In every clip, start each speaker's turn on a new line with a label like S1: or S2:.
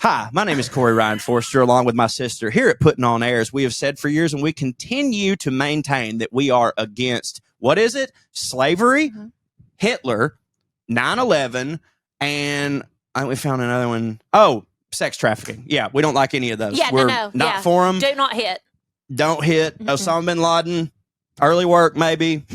S1: Hi, my name is Corey Ryan Forrester, along with my sister here at Puttin on Air. As we have said for years, and we continue to maintain that we are against, what is it? Slavery, Hitler, 9/11, and we found another one. Oh, sex trafficking. Yeah, we don't like any of those.
S2: Yeah,
S1: We're
S2: no.
S1: not for them.
S2: Do not hit.
S1: Don't hit. Osama bin Laden, early work, maybe.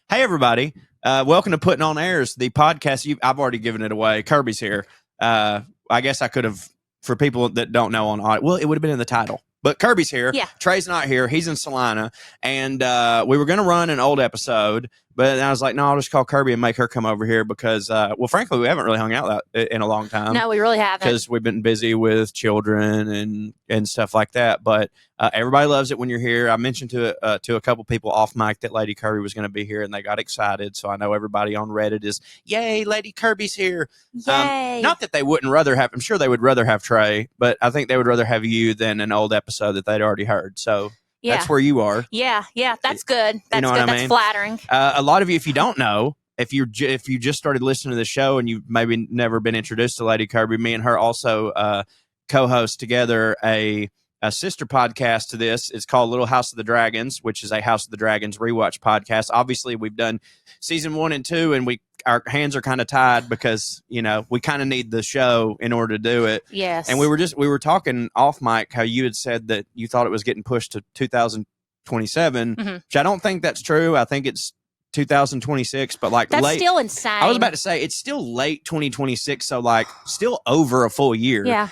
S1: Hey, everybody. Welcome to Puttin on Airs, the podcast. I've already given it away. Kirby's here. I guess I could have, for people that don't know on audio, well, it would have been in the title. But Kirby's here.
S2: Yeah.
S1: Trae's not here. He's in Salina. And we were going to run an old episode, but I was like, no, I'll just call Kirby and make her come over here because, well, frankly, we haven't really hung out in a long time.
S2: No, we really haven't.
S1: Because we've been busy with children and stuff like that. But everybody loves it when you're here. I mentioned to a couple people off mic that Lady Kirby was going to be here, and they got excited. So I know everybody on Reddit is, yay, Lady Kirby's here.
S2: Yay.
S1: Not that they wouldn't rather have, I'm sure they would rather have Trae, but I think they would rather have you than an old episode that they'd already heard. So that's where you are.
S2: Yeah, that's good. That's
S1: you know
S2: good.
S1: What I
S2: that's
S1: mean?
S2: Flattering.
S1: A lot of you, if you don't know, if you just started listening to the show and you've maybe never been introduced to Lady Kirby, me and her also co-host together a sister podcast to this. It's called Little House of the Dragons, which is a House of the Dragons rewatch podcast. Obviously, we've done season 1 and 2, and our hands are kind of tied because, you know, we kind of need the show in order to do it.
S2: Yes.
S1: And we were talking off mic how you had said that you thought it was getting pushed to 2027, which I don't think that's true. I think it's 2026, but like
S2: that's
S1: late,
S2: still insane.
S1: I was about to say it's still late 2026, so like still over a full year.
S2: Yeah.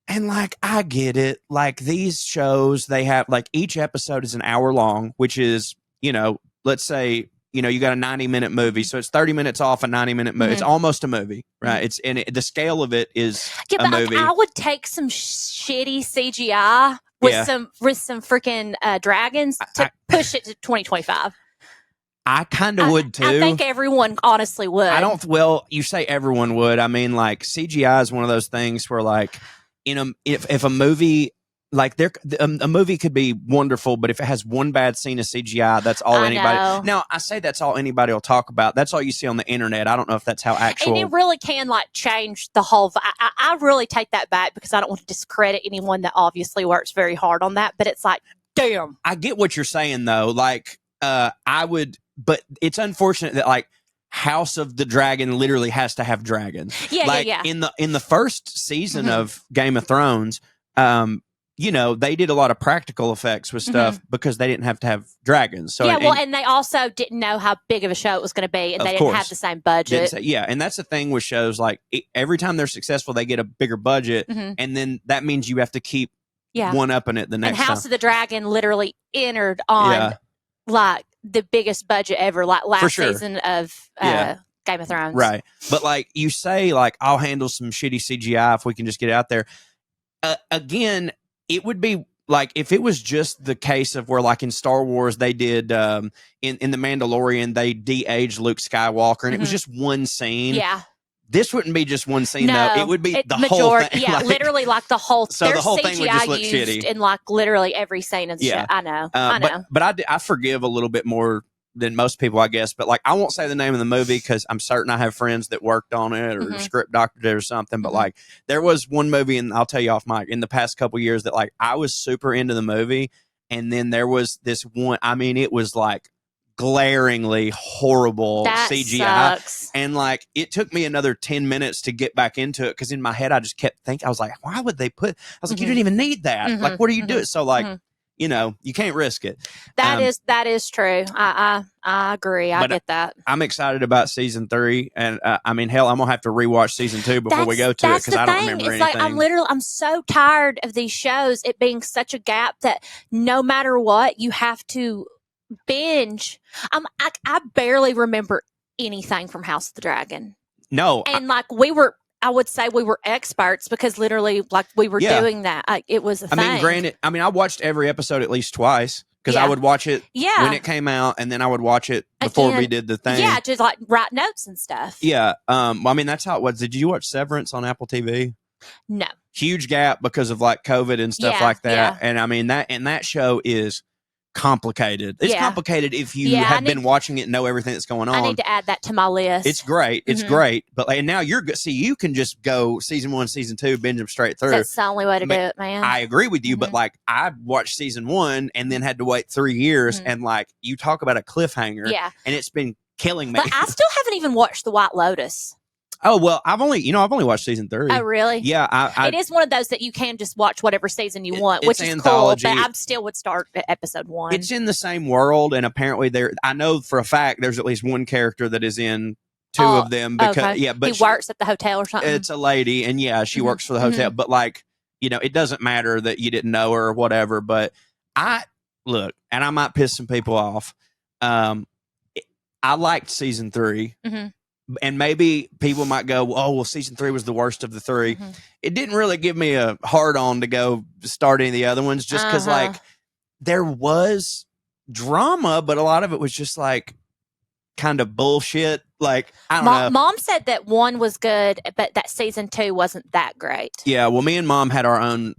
S1: And like I get it. Like these shows, they have like each episode is an hour long, which is, you know, let's say, you know, you got a 90-minute movie, so it's 30 minutes off a 90-minute movie. It's almost a movie, right? It's the scale of it is a movie.
S2: Like, I would take some shitty CGI with some freaking dragons to push it to 2025.
S1: I kind of would too.
S2: I think everyone honestly would.
S1: Well, you say everyone would. I mean, like CGI is one of those things where, like, if a movie, like a movie could be wonderful, but if it has one bad scene of CGI, that's all anybody.
S2: Know.
S1: Now, I say that's all anybody will talk about. That's all you see on the internet. I don't know if that's how actual.
S2: And it really can like change the whole. I really take that back because I don't want to discredit anyone that obviously works very hard on that. But it's like, damn.
S1: I get what you're saying though. Like, I would. But it's unfortunate that like House of the Dragon literally has to have dragons.
S2: Yeah,
S1: like,
S2: yeah.
S1: In the first season of Game of Thrones, you know, they did a lot of practical effects with stuff because they didn't have to have dragons. So
S2: and they also didn't know how big of a show it was going to be, and they didn't have the same budget.
S1: And that's the thing with shows. Like every time they're successful, they get a bigger budget, and then that means you have to keep one upping it the next time.
S2: And House of the Dragon literally entered on like the biggest budget ever, like last season of Game of Thrones.
S1: Right. But like you say, like, I'll handle some shitty CGI if we can just get it out there. Again, it would be like if it was just the case of where, like in Star Wars, they did in The Mandalorian, they de-aged Luke Skywalker, and it was just one scene.
S2: Yeah.
S1: This wouldn't be just one scene, though. It would be the whole thing.
S2: Yeah, like, literally like the whole.
S1: So the whole thing would just look shitty
S2: in like literally every scene and shit. I know. I know.
S1: But I forgive a little bit more than most people, I guess. But like, I won't say the name of the movie because I'm certain I have friends that worked on it or script doctored it or something. But like, there was one movie, and I'll tell you off mic, in the past couple years that like I was super into the movie, and then there was this one. I mean, it was like glaringly horrible CGI, and like it took me another 10 minutes to get back into it because in my head I just kept thinking, I was like, why would they put, I was like, you didn't even need that. Like, what are you doing? So like, you know, you can't risk it.
S2: That is true. I agree. I get that.
S1: I'm excited about season 3, and I mean, hell, I'm gonna have to rewatch season 2 before we go to it because I don't remember anything.
S2: Like I'm so tired of these shows. It being such a gap that no matter what, you have to binge. I barely remember anything from House of the Dragon.
S1: No,
S2: and like I would say we were experts because literally, like we were doing that. It was a thing.
S1: I mean, granted, I watched every episode at least twice because I would watch it when it came out, and then I would watch it before we did the thing.
S2: Yeah, just like write notes and stuff.
S1: Yeah, I mean that's how it was. Did you watch Severance on Apple TV?
S2: No.
S1: Huge gap because of like COVID and stuff like that. And I mean that show is complicated. It's complicated if you have been watching it and know everything that's going on.
S2: I need to add that to my list.
S1: It's great. It's great. But like, now you're good. See, you can just go season 1, season 2, binge them straight through.
S2: That's the only way to do it, man.
S1: I agree with you, but like I watched season 1 and then had to wait 3 years, and like you talk about a cliffhanger, and it's been killing me.
S2: But I still haven't even watched The White Lotus.
S1: Oh, well, I've only watched season 3.
S2: Oh, really?
S1: Yeah.
S2: It is one of those that you can just watch whatever season you want, which is anthology. Cool, but I still would start at episode 1.
S1: It's in the same world, and apparently I know for a fact there's at least one character that is in 2 of them. Because but
S2: he works at the hotel or something.
S1: It's a lady, and she works for the hotel. But like, it doesn't matter that you didn't know her or whatever. But look, and I might piss some people off. I liked season 3. And maybe people might go, oh, well, season 3 was the worst of the 3. It didn't really give me a hard on to go start any of the other ones, just because like there was drama, but a lot of it was just like kind of bullshit. Like, I don't know.
S2: Mom said that 1 was good, but that season 2 wasn't that great.
S1: Yeah, well, me and Mom had our own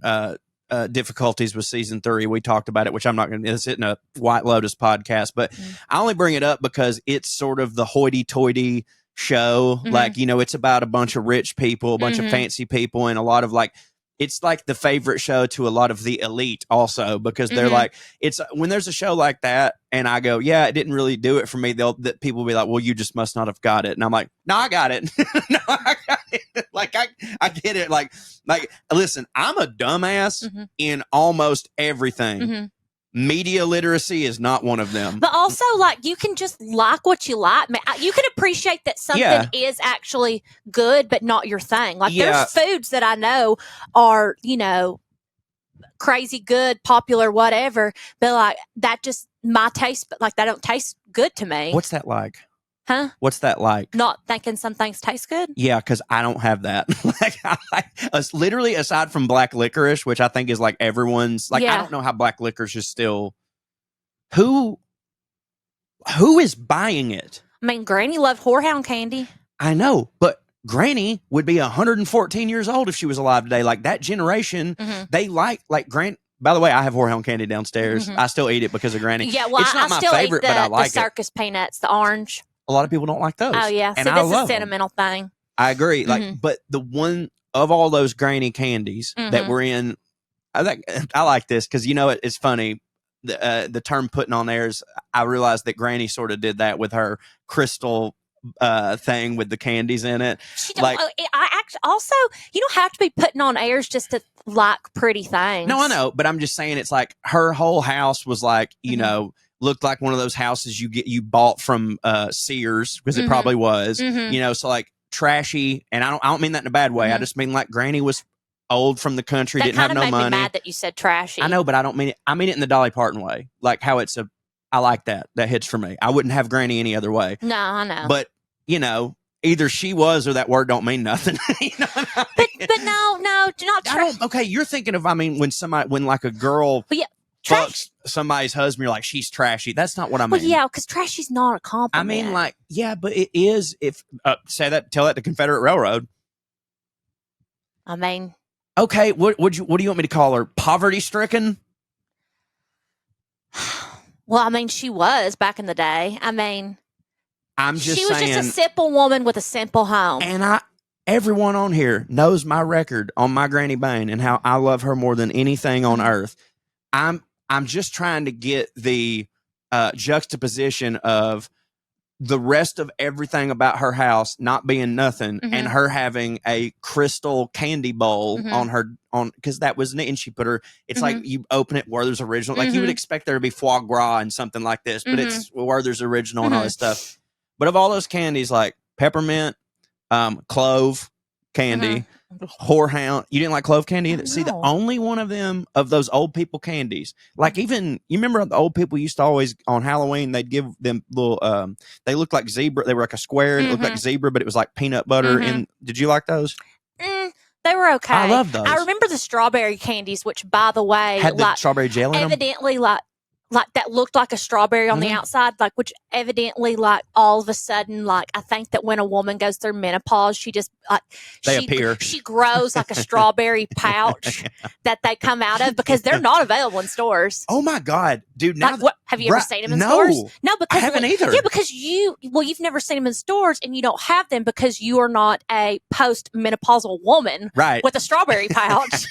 S1: difficulties with season 3. We talked about it, which I'm not going to. It's in a White Lotus podcast, but I only bring it up because it's sort of the hoity-toity show. Like, it's about a bunch of rich people, a bunch of fancy people, and a lot of like, it's like the favorite show to a lot of the elite also, because they're like, it's when there's a show like that and I go, yeah, it didn't really do it for me, that people will be like, well, you just must not have got it. And I'm like, no, I got it. No, I got it. Like, I get it. Like, listen, I'm a dumbass in almost everything. Media literacy is not one of them.
S2: But also, like, you can just like what you like. You can appreciate that something is actually good, but not your thing. Like, there's foods that I know are, crazy good, popular, whatever. But, like, that just, my taste, but, like, that don't taste good to me.
S1: What's that like?
S2: Huh?
S1: What's that like?
S2: Not thinking some things taste good?
S1: Yeah, because I don't have that. Literally, aside from black licorice, which I think is like everyone's. Like, I don't know how black licorice is still. Who is buying it?
S2: I mean, Granny loved whorehound candy.
S1: I know, but Granny would be 114 years old if she was alive today. Like, that generation, they like Granny. By the way, I have whorehound candy downstairs. I still eat it because of Granny.
S2: Yeah, well,
S1: it's not my
S2: still
S1: favorite,
S2: eat
S1: but I like
S2: the circus peanuts, the orange.
S1: A lot of people don't like those.
S2: Oh, yeah.
S1: And
S2: So this is a sentimental thing.
S1: I agree. Like, but the one of all those Granny candies that were in, I like this because, it's funny. The term putting on airs, I realized that Granny sort of did that with her crystal thing with the candies in it.
S2: Also, you don't have to be putting on airs just to like pretty things.
S1: No, I know. But I'm just saying, it's like her whole house was like, looked like one of those houses you bought from Sears, because it probably was, so like trashy. And I don't mean that in a bad way. I just mean like Granny was old from the country, didn't have no money. That made me
S2: mad that you said trashy.
S1: I know, but I don't mean it. I mean it in the Dolly Parton way, like how I like that. That hits for me. I wouldn't have Granny any other way.
S2: No, I know.
S1: But either she was or that word don't mean nothing.
S2: But no, not trashy.
S1: Okay, you're thinking of. I mean, when like a girl. Fucks somebody's husband, you're like, she's trashy. That's not what I mean.
S2: Well, yeah, because trashy's not a compliment.
S1: I mean, like, yeah, but it is. If tell that to Confederate Railroad.
S2: I mean,
S1: okay, what do you want me to call her? Poverty stricken?
S2: Well, I mean, she was back in the day. I mean,
S1: she was
S2: just a simple woman with a simple home.
S1: And everyone on here knows my record on my Granny Bane and how I love her more than anything on earth. I'm just trying to get the juxtaposition of the rest of everything about her house not being nothing and her having a crystal candy bowl because that was neat. And she put it's like you open it, Werther's Original. Like you would expect there to be foie gras and something like this, but it's Werther's Original and all this stuff. But of all those candies, like peppermint, clove candy, whorehound. You didn't like clove candy? No. See, the only one of them, of those old people candies, like even, you remember the old people used to always, on Halloween, they'd give them little, they looked like zebra. They were like a square. It looked like zebra, but it was like peanut butter. And did you like those?
S2: They were okay.
S1: I love those.
S2: I remember the strawberry candies, which, by the way,
S1: had the strawberry jelly in them?
S2: Evidently, like, like that looked like a strawberry on the
S1: Mhm.
S2: outside, like which evidently like all of a sudden, like I think that when a woman goes through menopause, she just like
S1: They appear.
S2: she grows like a strawberry pouch that they come out of because they're not available in stores.
S1: Oh my God, dude! Now
S2: Like, what have you ever seen them in
S1: no,
S2: stores? No, because
S1: I haven't either.
S2: Yeah, because you've never seen them in stores and you don't have them because you are not a post-menopausal woman,
S1: right?
S2: With a strawberry pouch.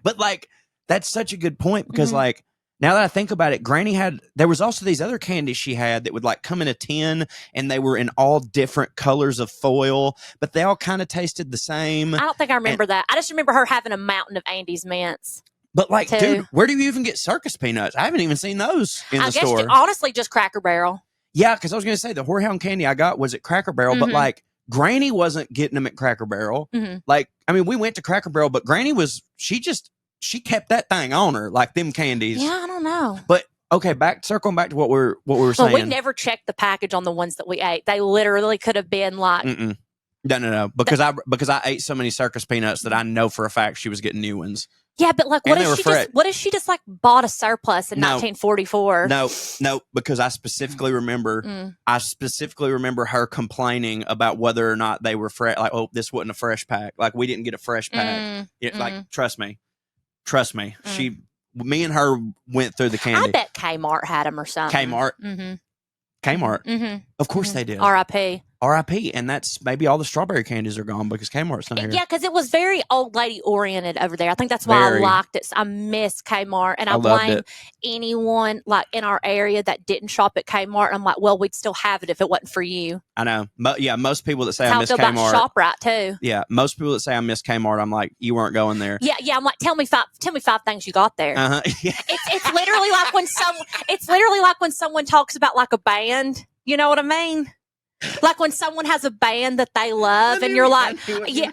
S1: But like, that's such a good point because
S2: Mhm.
S1: like, now that I think about it, Granny there was also these other candies she had that would like come in a tin and they were in all different colors of foil, but they all kind of tasted the same.
S2: I don't think I remember that. I just remember her having a mountain of Andes mints.
S1: But like,
S2: too.
S1: dude, where do you even get circus peanuts? I haven't even seen those in the
S2: I guess
S1: store.
S2: honestly just Cracker Barrel.
S1: Yeah, because I was going to say the Whorehound candy I got was at Cracker Barrel, but
S2: Mhm.
S1: like Granny wasn't getting them at Cracker Barrel.
S2: Mhm.
S1: Like, I mean, we went to Cracker Barrel, but Granny she kept that thing on her, like them candies.
S2: Yeah, I don't know.
S1: But okay, circling back to what we were
S2: Well,
S1: saying.
S2: we never checked the package on the ones that we ate. They literally could have been like,
S1: Mm-mm. No, because I ate so many circus peanuts that I know for a fact she was getting new ones.
S2: yeah, but like,
S1: And they were
S2: what if she just like bought a surplus in
S1: No.
S2: 1944?
S1: No, because I specifically remember her complaining about whether or not they were fresh. Like, oh, this wasn't a fresh pack. Like, we didn't get a fresh pack. Like, trust me. Me and her went through the candy.
S2: I bet Kmart had them or something.
S1: Kmart.
S2: Mm-hmm.
S1: Kmart.
S2: Mm-hmm.
S1: Of course they did.
S2: R.I.P.
S1: R.I.P. And that's maybe all the strawberry candies are gone because Kmart's not here.
S2: Yeah, because it was very old lady oriented over there. I think that's why I liked it. I miss Kmart, and I blame anyone like in our area that didn't shop at Kmart. I'm like, well, we'd still have it if it wasn't for you.
S1: I know. Yeah, most people that say
S2: that's
S1: I miss
S2: how I feel
S1: Kmart.
S2: about ShopRite too.
S1: Yeah, most people that say I miss Kmart, I'm like, you weren't going there.
S2: Yeah. I'm like, tell me five things you got there.
S1: Uh-huh. Yeah.
S2: It's literally like when someone talks about like a band. You know what I mean? Like when someone has a band that they love and you're like, yeah,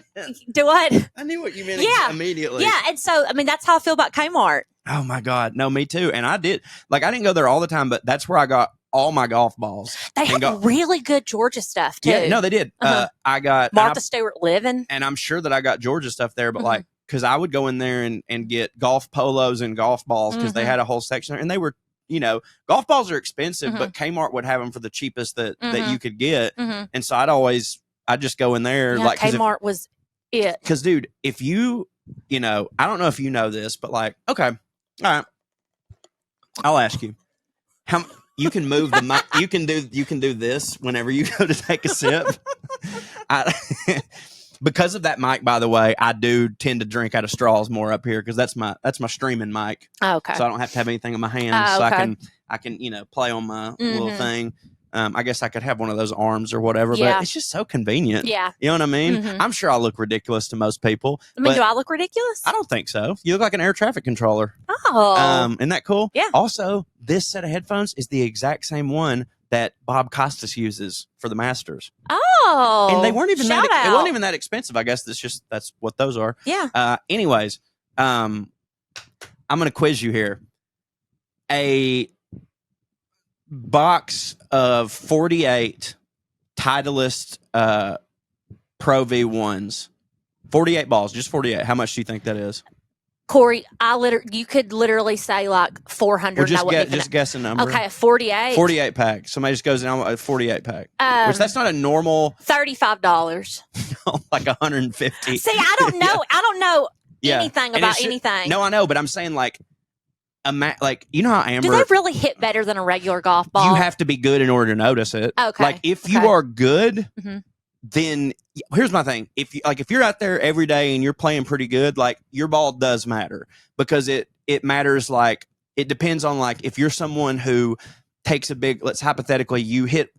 S2: do what?
S1: I knew what you meant immediately.
S2: Yeah. And so, I mean, that's how I feel about Kmart.
S1: Oh my God. No, me too. And I didn't go there all the time, but that's where I got all my golf balls.
S2: They have really good Georgia stuff too.
S1: Yeah, no, they did. I got
S2: Martha Stewart Living.
S1: And I'm sure that I got Georgia stuff there, but like, cause I would go in there and get golf polos and golf balls because they had a whole section there and they were, golf balls are expensive, but Kmart would have them for the cheapest that you could get. And so I'd just go in there.
S2: Yeah,
S1: like
S2: Kmart was it.
S1: Cause dude, if you, I don't know if you know this, but like, okay, all right. I'll ask you how you can move the mic. You can do this whenever you go to take a sip. Because of that mic, by the way, I do tend to drink out of straws more up here because that's my streaming mic.
S2: Oh, okay.
S1: So I don't have to have anything in my hands. So I can play on my little thing. I guess I could have one of those arms or whatever, but it's just so convenient.
S2: Yeah.
S1: You know what I mean? I'm sure I look ridiculous to most people.
S2: I mean, do I look ridiculous?
S1: I don't think so. You look like an air traffic controller.
S2: Oh.
S1: Isn't that cool?
S2: Yeah.
S1: Also, this set of headphones is the exact same one that Bob Costas uses for the Masters.
S2: Oh.
S1: And they weren't even it wasn't even that expensive. I guess that's what those are.
S2: Yeah.
S1: Anyways, I'm going to quiz you here. A box of 48 Titleist Pro V1s. 48 balls, just 48. How much do you think that is?
S2: Corey, you could literally say like 400.
S1: Well, just guess a number.
S2: Okay, 48.
S1: 48 pack. Somebody just goes in on a 48 pack. Which that's not a normal.
S2: $35.
S1: Like 150.
S2: See, I don't know anything about anything.
S1: No, I know, but I'm saying like you know how Amber.
S2: Do they really hit better than a regular golf ball?
S1: You have to be good in order to notice it.
S2: Okay.
S1: Like if you are good, then here's my thing. If you're out there every day and you're playing pretty good, like your ball does matter because it matters. Like it depends on like if you're someone who takes a big, let's hypothetically you hit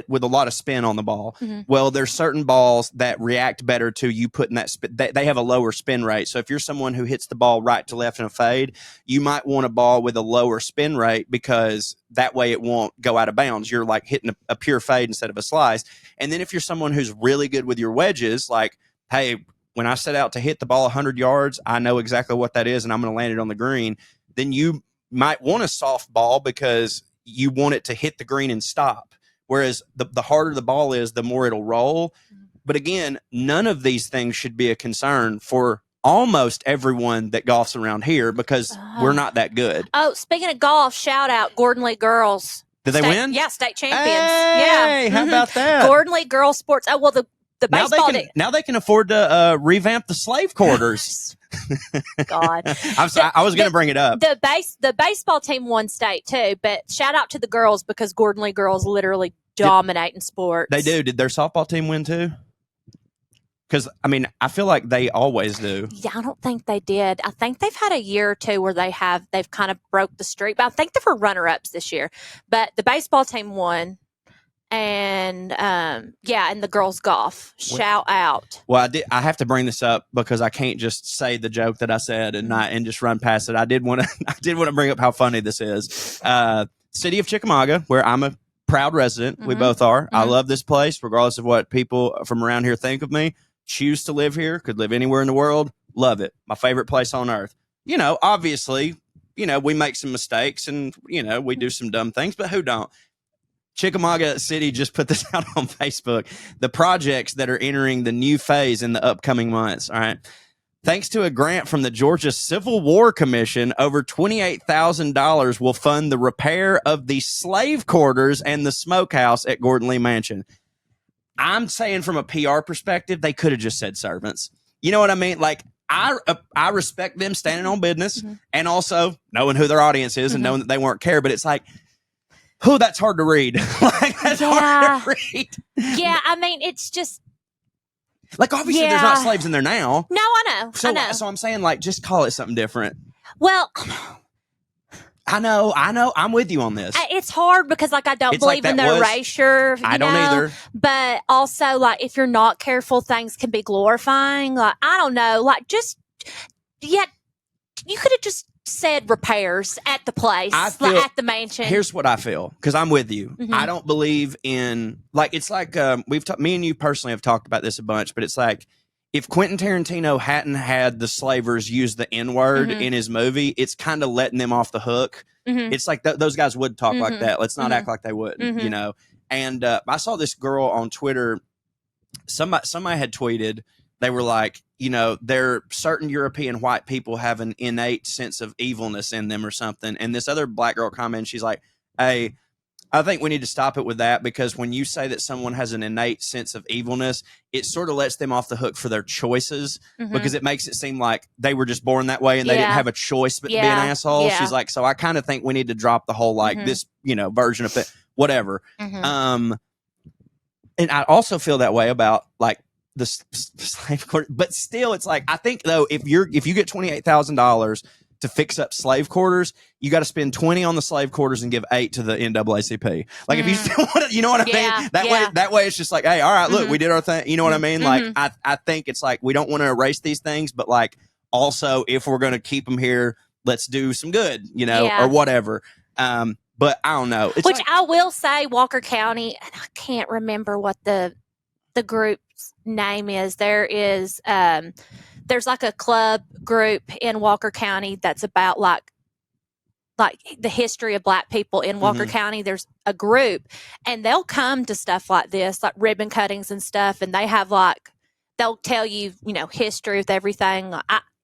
S1: with a lot of spin on the ball. Well, there's certain balls that react better to you putting that spin. They have a lower spin rate. So if you're someone who hits the ball right to left in a fade, you might want a ball with a lower spin rate because that way it won't go out of bounds. You're like hitting a pure fade instead of a slice. And then if you're someone who's really good with your wedges, like, hey, when I set out to hit the ball 100 yards, I know exactly what that is and I'm going to land it on the green. Then you might want a soft ball because you want it to hit the green and stop. Whereas the harder the ball is, the more it'll roll. But again, none of these things should be a concern for almost everyone that golfs around here because we're not that good.
S2: Oh, speaking of golf, shout out Gordon Lee girls.
S1: Did they win?
S2: Yeah, state champions.
S1: Hey, how about that?
S2: Gordon Lee girls sports. Oh, well, the baseball.
S1: Now they can afford to revamp the slave quarters.
S2: God,
S1: I was going to bring it up.
S2: The baseball team won state too, but shout out to the girls because Gordon Lee girls literally dominate in sports.
S1: They do. Did their softball team win too? Because, I mean, I feel like they always do.
S2: Yeah, I don't think they did. I think they've had a year or two where they've kind of broke the streak. But I think they were runner-ups this year. But the baseball team won. And, and the girls golf. Shout out.
S1: Well, I have to bring this up because I can't just say the joke that I said and just run past it. I did want to bring up how funny this is. City of Chickamauga, where I'm a proud resident. We both are. I love this place, regardless of what people from around here think of me. Choose to live here, could live anywhere in the world. Love it. My favorite place on earth. Obviously, we make some mistakes and, we do some dumb things, but who don't? Chickamauga City just put this out on Facebook. The projects that are entering the new phase in the upcoming months. All right. Thanks to a grant from the Georgia Civil War Commission, over $28,000 will fund the repair of the slave quarters and the smokehouse at Gordon Lee Mansion. I'm saying from a PR perspective, they could have just said servants. You know what I mean? Like, I respect them standing on business and also knowing who their audience is and knowing that they won't care. But it's like, that's hard to read. That's hard to read.
S2: Yeah, I mean, it's just.
S1: Like, obviously, there's not slaves in there now.
S2: No, I know.
S1: So I'm saying, like, just call it something different.
S2: Well,
S1: I know. I'm with you on this.
S2: It's hard because, like, I don't believe in the erasure.
S1: I don't either.
S2: But also, like, if you're not careful, things can be glorifying. Like, I don't know. Like, you could have just said repairs at the place, at the mansion.
S1: Here's what I feel, because I'm with you. I don't believe in, like, it's like me and you personally have talked about this a bunch, but it's like, if Quentin Tarantino hadn't had the slavers use the N-word in his movie, it's kind of letting them off the hook. It's like those guys would talk like that. Let's not act like they wouldn't, And I saw this girl on Twitter. Somebody had tweeted, they were like, there certain European white people have an innate sense of evilness in them or something. And this other black girl commented, she's like, hey, I think we need to stop it with that, because when you say that someone has an innate sense of evilness, it sort of lets them off the hook for their choices, because it makes it seem like they were just born that way and they didn't have a choice but to be an asshole. She's like, so I kind of think we need to drop the whole, like, this, version of it, whatever. And I also feel that way about, like, the slave quarters, but still, it's like, I think though, if you get $28,000 to fix up slave quarters, you got to spend 20 on the slave quarters and give 8 to the NAACP. Like, if you still want to, you know what I mean? That way, it's just like, hey, all right, look, we did our thing. You know what I mean? Like, I think it's like, we don't want to erase these things, but like, also, if we're going to keep them here, let's do some good, or whatever. But I don't know.
S2: Which I will say, Walker County, and I can't remember what the group's name is. There's like a club group in Walker County that's about like the history of Black people in Walker County. There's a group, and they'll come to stuff like this, like ribbon cuttings and stuff, and they have they'll tell you, history with everything.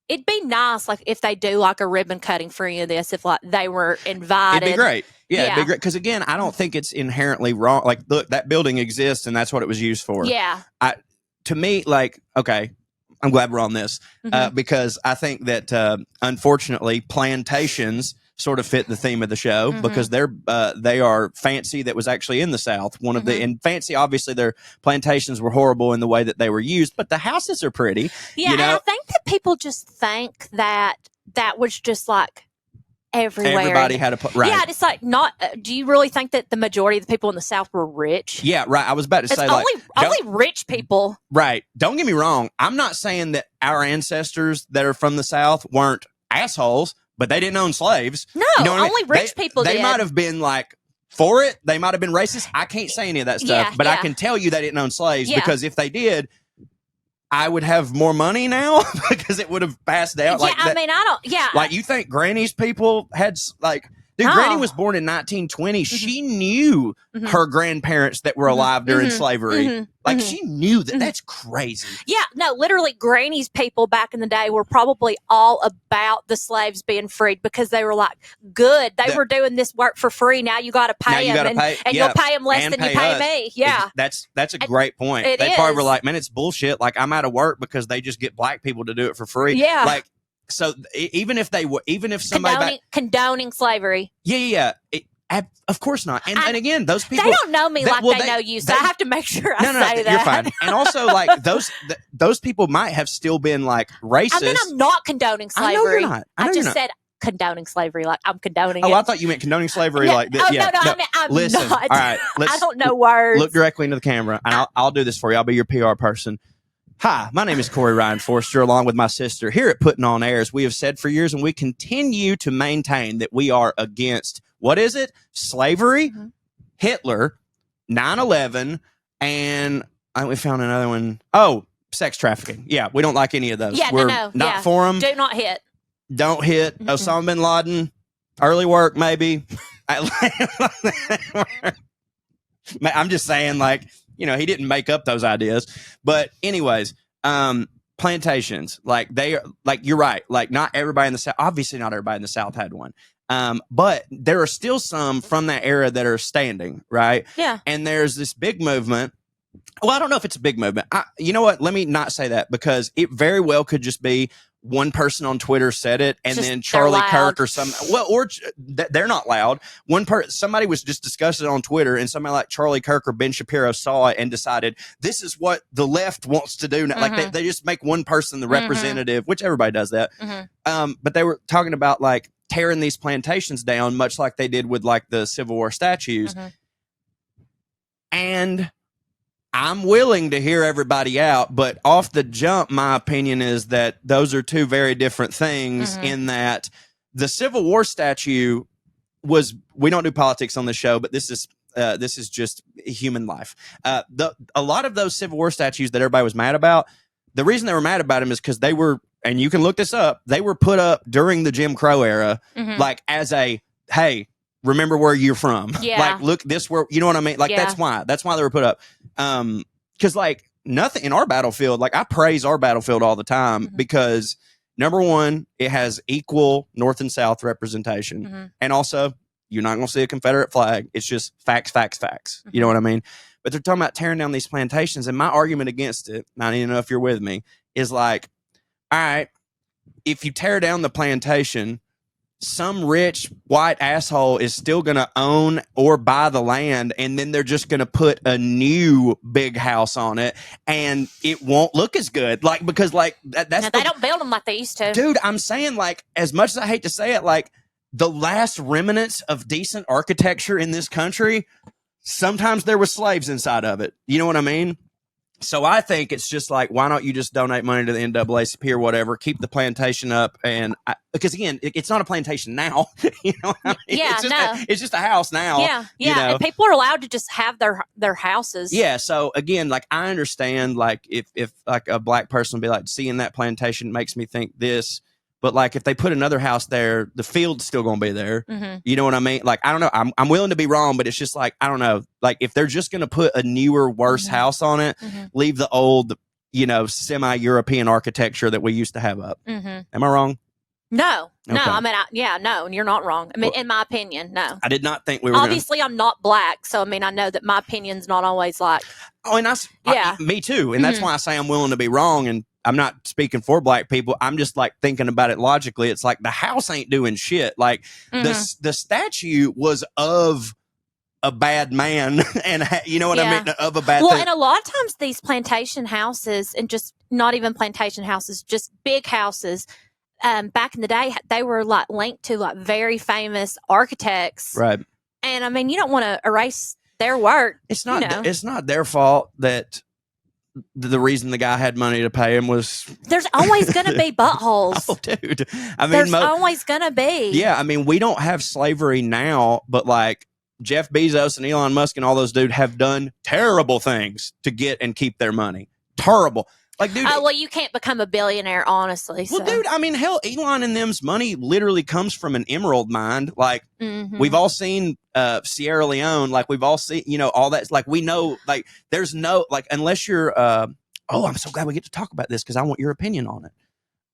S2: It'd be nice, like, if they do like a ribbon cutting for any of this, if like they were invited.
S1: It'd be great. Yeah, it'd be great. Because again, I don't think it's inherently wrong. Like, look, that building exists, and that's what it was used for.
S2: Yeah.
S1: To me, like, okay, I'm glad we're on this, because I think that unfortunately, plantations sort of fit the theme of the show, because they are fancy. That was actually in the South. And fancy, obviously, their plantations were horrible in the way that they were used, but the houses are pretty.
S2: Yeah, and I think that people just think that was just like everywhere.
S1: Everybody had right.
S2: Yeah, it's like not. Do you really think that the majority of the people in the South were rich?
S1: Yeah, right. I was about to say,
S2: only rich people.
S1: Right. Don't get me wrong. I'm not saying that our ancestors that are from the South weren't assholes, but they didn't own slaves.
S2: No, only rich people did.
S1: They might have been like for it. They might have been racist. I can't say any of that stuff, but I can tell you they didn't own slaves, because if they did, I would have more money now because it would have passed out.
S2: Yeah, I mean, I don't. Yeah,
S1: like, you think Granny's people had like Dude,
S2: No.
S1: Granny was born in 1920. She knew her grandparents that were alive during slavery. Like, she knew that. That's crazy.
S2: Yeah, no, literally, Granny's people back in the day were probably all about the slaves being freed because they were like, good, they were doing this work for free. Now you got to pay them, and you'll pay them less than you pay me. Yeah,
S1: that's a great point. They probably were like, man, it's bullshit. Like, I'm out of work because they just get black people to do it for free.
S2: Yeah,
S1: like. So even if somebody
S2: condoning slavery,
S1: of course not. And again, those people,
S2: they don't know me like they know you, so I have to make sure I say that.
S1: You're fine. And also, like those people might have still been like racist.
S2: I mean, I'm not condoning slavery.
S1: I know you're not.
S2: I just said condoning slavery, like I'm condoning.
S1: I thought you meant condoning slavery, like this.
S2: No, I mean, I'm
S1: listen,
S2: not.
S1: All right,
S2: I don't know words.
S1: Look directly into the camera, and I'll do this for you. I'll be your PR person. Hi, my name is Corey Ryan Forrester, along with my sister. Here at Puttin on Air, as we have said for years, and we continue to maintain that we are against, what is it? Slavery, Hitler, 9/11, and we found another one. Oh, sex trafficking. Yeah, we don't like any of those.
S2: Yeah,
S1: We're
S2: not
S1: for them.
S2: Do not hit.
S1: Don't hit. Osama bin Laden, early work, maybe. I'm just saying, like, you know, he didn't make up those ideas. But anyways, plantations, like you're right. Like, not everybody in the South, obviously not everybody in the South had one. But there are still some from that era that are standing, right?
S2: Yeah.
S1: And there's this big movement. Well, I don't know if it's a big movement. You know what? Let me not say that, because it very well could just be one person on Twitter said it, and then Charlie Kirk or some. Well, or they're not loud. Somebody was just discussing it on Twitter, and somebody like Charlie Kirk or Ben Shapiro saw it and decided this is what the left wants to do now. Like, they just make one person the representative, which everybody does that. But they were talking about like tearing these plantations down, much like they did with like the Civil War statues, and I'm willing to hear everybody out, but off the jump, my opinion is that those are two very different things, in that the Civil War statue was, we don't do politics on the show, but this is just human life. A lot of those Civil War statues that everybody was mad about, the reason they were mad about them is because they were, and you can look this up, they were put up during the Jim Crow era, like as a, hey, remember where you're from.
S2: Yeah.
S1: Like, look, this where, you know what I mean? Like, that's why they were put up. Cause like nothing in our battlefield, like I praise our battlefield all the time, because number one, it has equal North and South representation. And also, you're not going to see a Confederate flag. It's just facts. You know what I mean? But they're talking about tearing down these plantations. And my argument against it, and I need to know if you're with me, is like, all right, if you tear down the plantation, some rich white asshole is still going to own or buy the land, and then they're just going to put a new big house on it, and it won't look as good. Like, because like that's
S2: they don't build them like they used to.
S1: Dude, I'm saying, like, as much as I hate to say it, like the last remnants of decent architecture in this country, sometimes there were slaves inside of it. You know what I mean? So I think it's just like, why don't you just donate money to the NAACP or whatever, keep the plantation up, and because again, it's not a plantation now. You know what I mean?
S2: Yeah,
S1: it's just a house now.
S2: Yeah,
S1: you know?
S2: And people are allowed to just have their houses.
S1: Yeah. So again, like I understand, like if like a black person would be like, seeing that plantation makes me think this. But like, if they put another house there, the field's still going to be there. You know what I mean? Like, I don't know. I'm willing to be wrong, but it's just like, I don't know. Like, if they're just going to put a newer, worse house on it, leave the old, you know, semi-European architecture that we used to have up. Am I wrong?
S2: No.
S1: Okay.
S2: I mean, no, and you're not wrong. I mean, in my opinion, no.
S1: I did not think we were.
S2: Obviously, I'm not black, so I mean, I know that my opinion's not always like.
S1: Oh, and me too. And that's why I say I'm willing to be wrong. And I'm not speaking for black people. I'm just like thinking about it logically. It's like the house ain't doing shit. Like the statue was of a bad man, and you know what I mean, of a bad thing.
S2: And a lot of times these plantation houses, and just not even plantation houses, just big houses. Back in the day, they were like linked to like very famous architects,
S1: right?
S2: And I mean, you don't want to erase their work.
S1: It's not. It's not their fault that the reason the guy had money to pay him was.
S2: There's always going to be buttholes.
S1: Oh, dude! I mean,
S2: there's always going to be.
S1: Yeah, I mean, we don't have slavery now, but like Jeff Bezos and Elon Musk and all those dudes have done terrible things to get and keep their money. Terrible. Like, dude.
S2: Oh, well, you can't become a billionaire, honestly.
S1: Well, dude, I mean, hell, Elon and them's money literally comes from an emerald mine. Like, we've all seen Sierra Leone. Like, we've all seen, all that. Like, we know, like, there's no, like, unless you're, I'm so glad we get to talk about this because I want your opinion on it.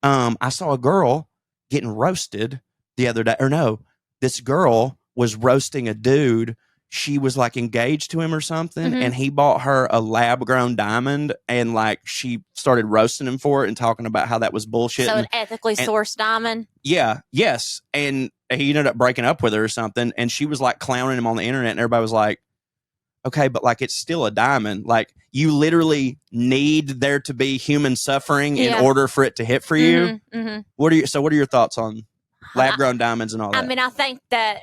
S1: I saw a girl getting roasted the other day. Or no, this girl was roasting a dude. She was like engaged to him or something, and he bought her a lab-grown diamond, and like she started roasting him for it and talking about how that was bullshit.
S2: So an ethically sourced diamond?
S1: Yeah, yes. And he ended up breaking up with her or something, and she was like clowning him on the internet, and everybody was like, okay, but like it's still a diamond. Like you literally need there to be human suffering in order for it to hit for you. What are your thoughts on lab-grown diamonds and all that?
S2: I mean, I think that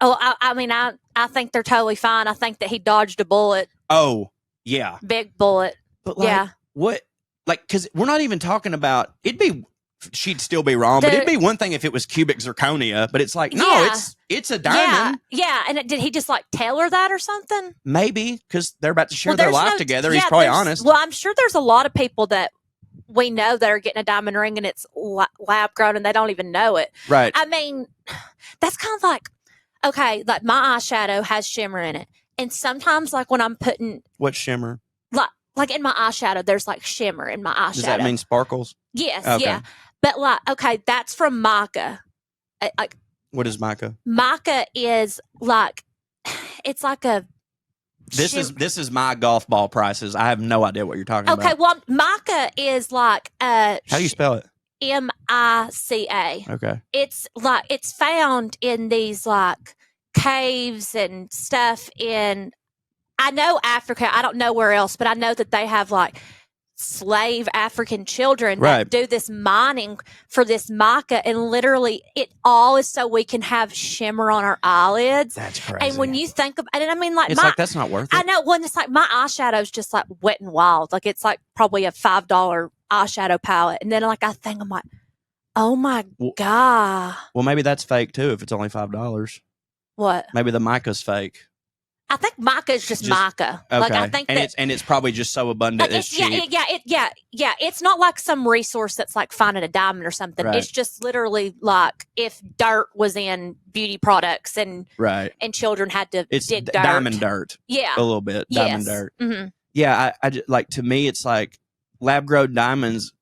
S2: I think they're totally fine. I think that he dodged a bullet.
S1: Oh, yeah.
S2: Big bullet.
S1: But like, what? Like, because we're not even talking about, she'd still be wrong, but it'd be one thing if it was cubic zirconia, but it's like, no, it's a diamond.
S2: Yeah. And did he just like tell her that or something?
S1: Maybe, because they're about to share their life together. He's probably honest.
S2: Well, I'm sure there's a lot of people that we know that are getting a diamond ring and it's lab grown and they don't even know it.
S1: Right.
S2: I mean, that's kind of like, okay, like my eyeshadow has shimmer in it. And sometimes like when I'm putting...
S1: What shimmer?
S2: Like in my eyeshadow, there's like shimmer in my eyeshadow. Does
S1: that mean sparkles?
S2: Yes, okay. Yeah. But like, okay, that's from mica. Like,
S1: what is mica?
S2: Mica is like, it's like a...
S1: This is my golf ball prices. I have no idea what you're talking about.
S2: Okay, well, mica is like...
S1: How do you spell it?
S2: MICA.
S1: Okay.
S2: It's like it's found in these like caves and stuff in I know Africa. I don't know where else, but I know that they have like slave African children that do this mining for this mica, and literally it all is so we can have shimmer on our eyelids.
S1: That's crazy.
S2: And when you think of, and I mean, like,
S1: it's like that's not worth it.
S2: I know. When it's like my eyeshadow is just like Wet and Wild, like it's like probably a $5 eyeshadow palette, and then like I think I'm like, oh my god.
S1: Well, maybe that's fake too. If it's only $5. What? Maybe the mica's fake.
S2: I think mica is just mica.
S1: Okay.
S2: Like I think
S1: it's probably just so abundant it's cheap.
S2: Yeah. It's not like some resource that's like finding a diamond or something. Right. It's just literally like if dirt was in beauty products and children had to dig dirt.
S1: Diamond dirt.
S2: Yeah.
S1: A little bit. Diamond dirt. Mm-hmm. Yeah. I like, to me, it's like lab grown diamonds.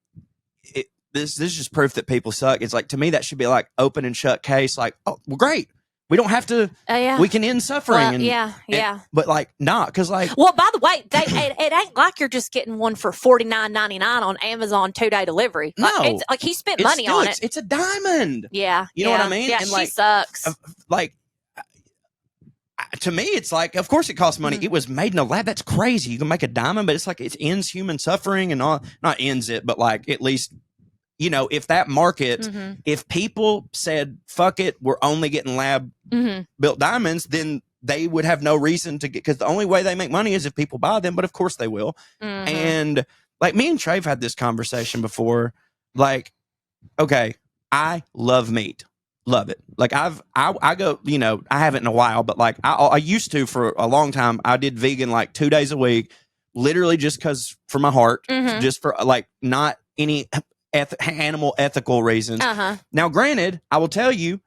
S1: This is just proof that people suck. It's like, to me, that should be like open and shut case. Like, oh, well, great. We don't have to. We can end suffering.
S2: Well,
S1: but like, not because like.
S2: Well, by the way, it ain't like you're just getting one for $49.99 on Amazon 2-day delivery.
S1: No,
S2: like, it's like he spent money on it.
S1: It's a diamond.
S2: Yeah,
S1: you know what I mean.
S2: Yeah,
S1: and
S2: she sucks.
S1: Like, to me, it's like, of course, it costs money. Mm-hmm. It was made in a lab. That's crazy. You can make a diamond, but it's like it ends human suffering and all. Not ends it, but like at least. If that market, if people said, fuck it, we're only getting lab built diamonds, then they would have no reason to get, because the only way they make money is if people buy them, but of course they will. And like me and Trae have had this conversation before. Like, okay, I love meat. Love it. Like I go, I haven't in a while, but like I used to for a long time. I did vegan like 2 days a week, literally just because for my heart, just for like not any animal ethical reasons. Now, granted, I will tell you,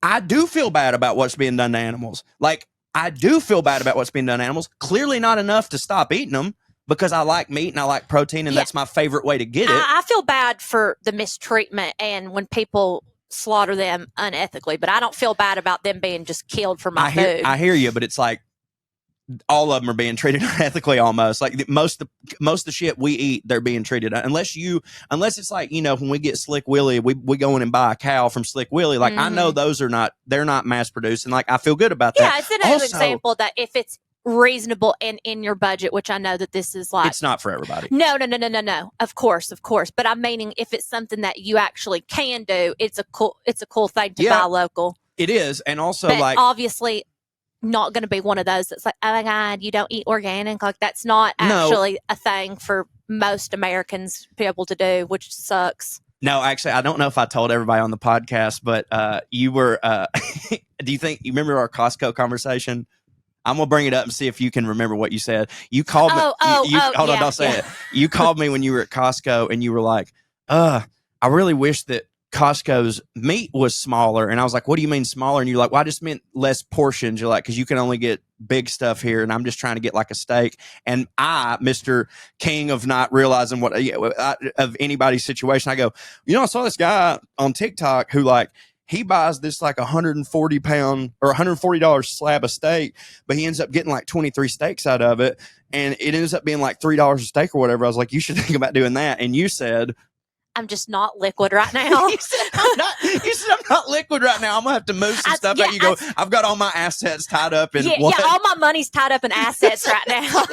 S1: I do feel bad about what's being done to animals. Like, I do feel bad about what's being done to animals. Clearly not enough to stop eating them because I like meat and I like protein and that's my favorite way to get it.
S2: I feel bad for the mistreatment and when people slaughter them unethically, but I don't feel bad about them being just killed for my food.
S1: I hear you, but it's like, all of them are being treated unethically almost. Like most of the shit we eat, they're being treated unless it's like, when we get Slick Willie, we go in and buy a cow from Slick Willie. Like I know they're not mass produced and like I feel good about that.
S2: Yeah, it's another example that if it's reasonable and in your budget, which I know that this is like,
S1: it's not for everybody.
S2: No. Of course. But I'm meaning if it's something that you actually can do, it's a cool thing to buy local.
S1: It is. And also
S2: but
S1: like
S2: obviously not going to be one of those that's like, oh my God, you don't eat organic. Like that's not actually a thing for most Americans to be able to do, which sucks.
S1: No, actually, I don't know if I told everybody on the podcast, but you were, do you remember our Costco conversation? I'm gonna bring it up and see if you can remember what you said. You called me. Hold on, don't say it. You called me when you were at Costco, and you were like, I really wish that Costco's meat was smaller. And I was like, what do you mean smaller? And you're like, well, I just meant less portions. You're like, because you can only get big stuff here, and I'm just trying to get like a steak. And I, Mr. King of not realizing what of anybody's situation, I go, I saw this guy on TikTok who like, he buys this like 140 pound or $140 slab of steak, but he ends up getting like 23 steaks out of it. And it ends up being like $3 a steak or whatever. I was like, you should think about doing that. And you said,
S2: I'm just not liquid right now.
S1: you said I'm not liquid right now. I'm gonna have to move some stuff out. You go, I've got all my assets tied up in
S2: all my money's tied up in assets right now.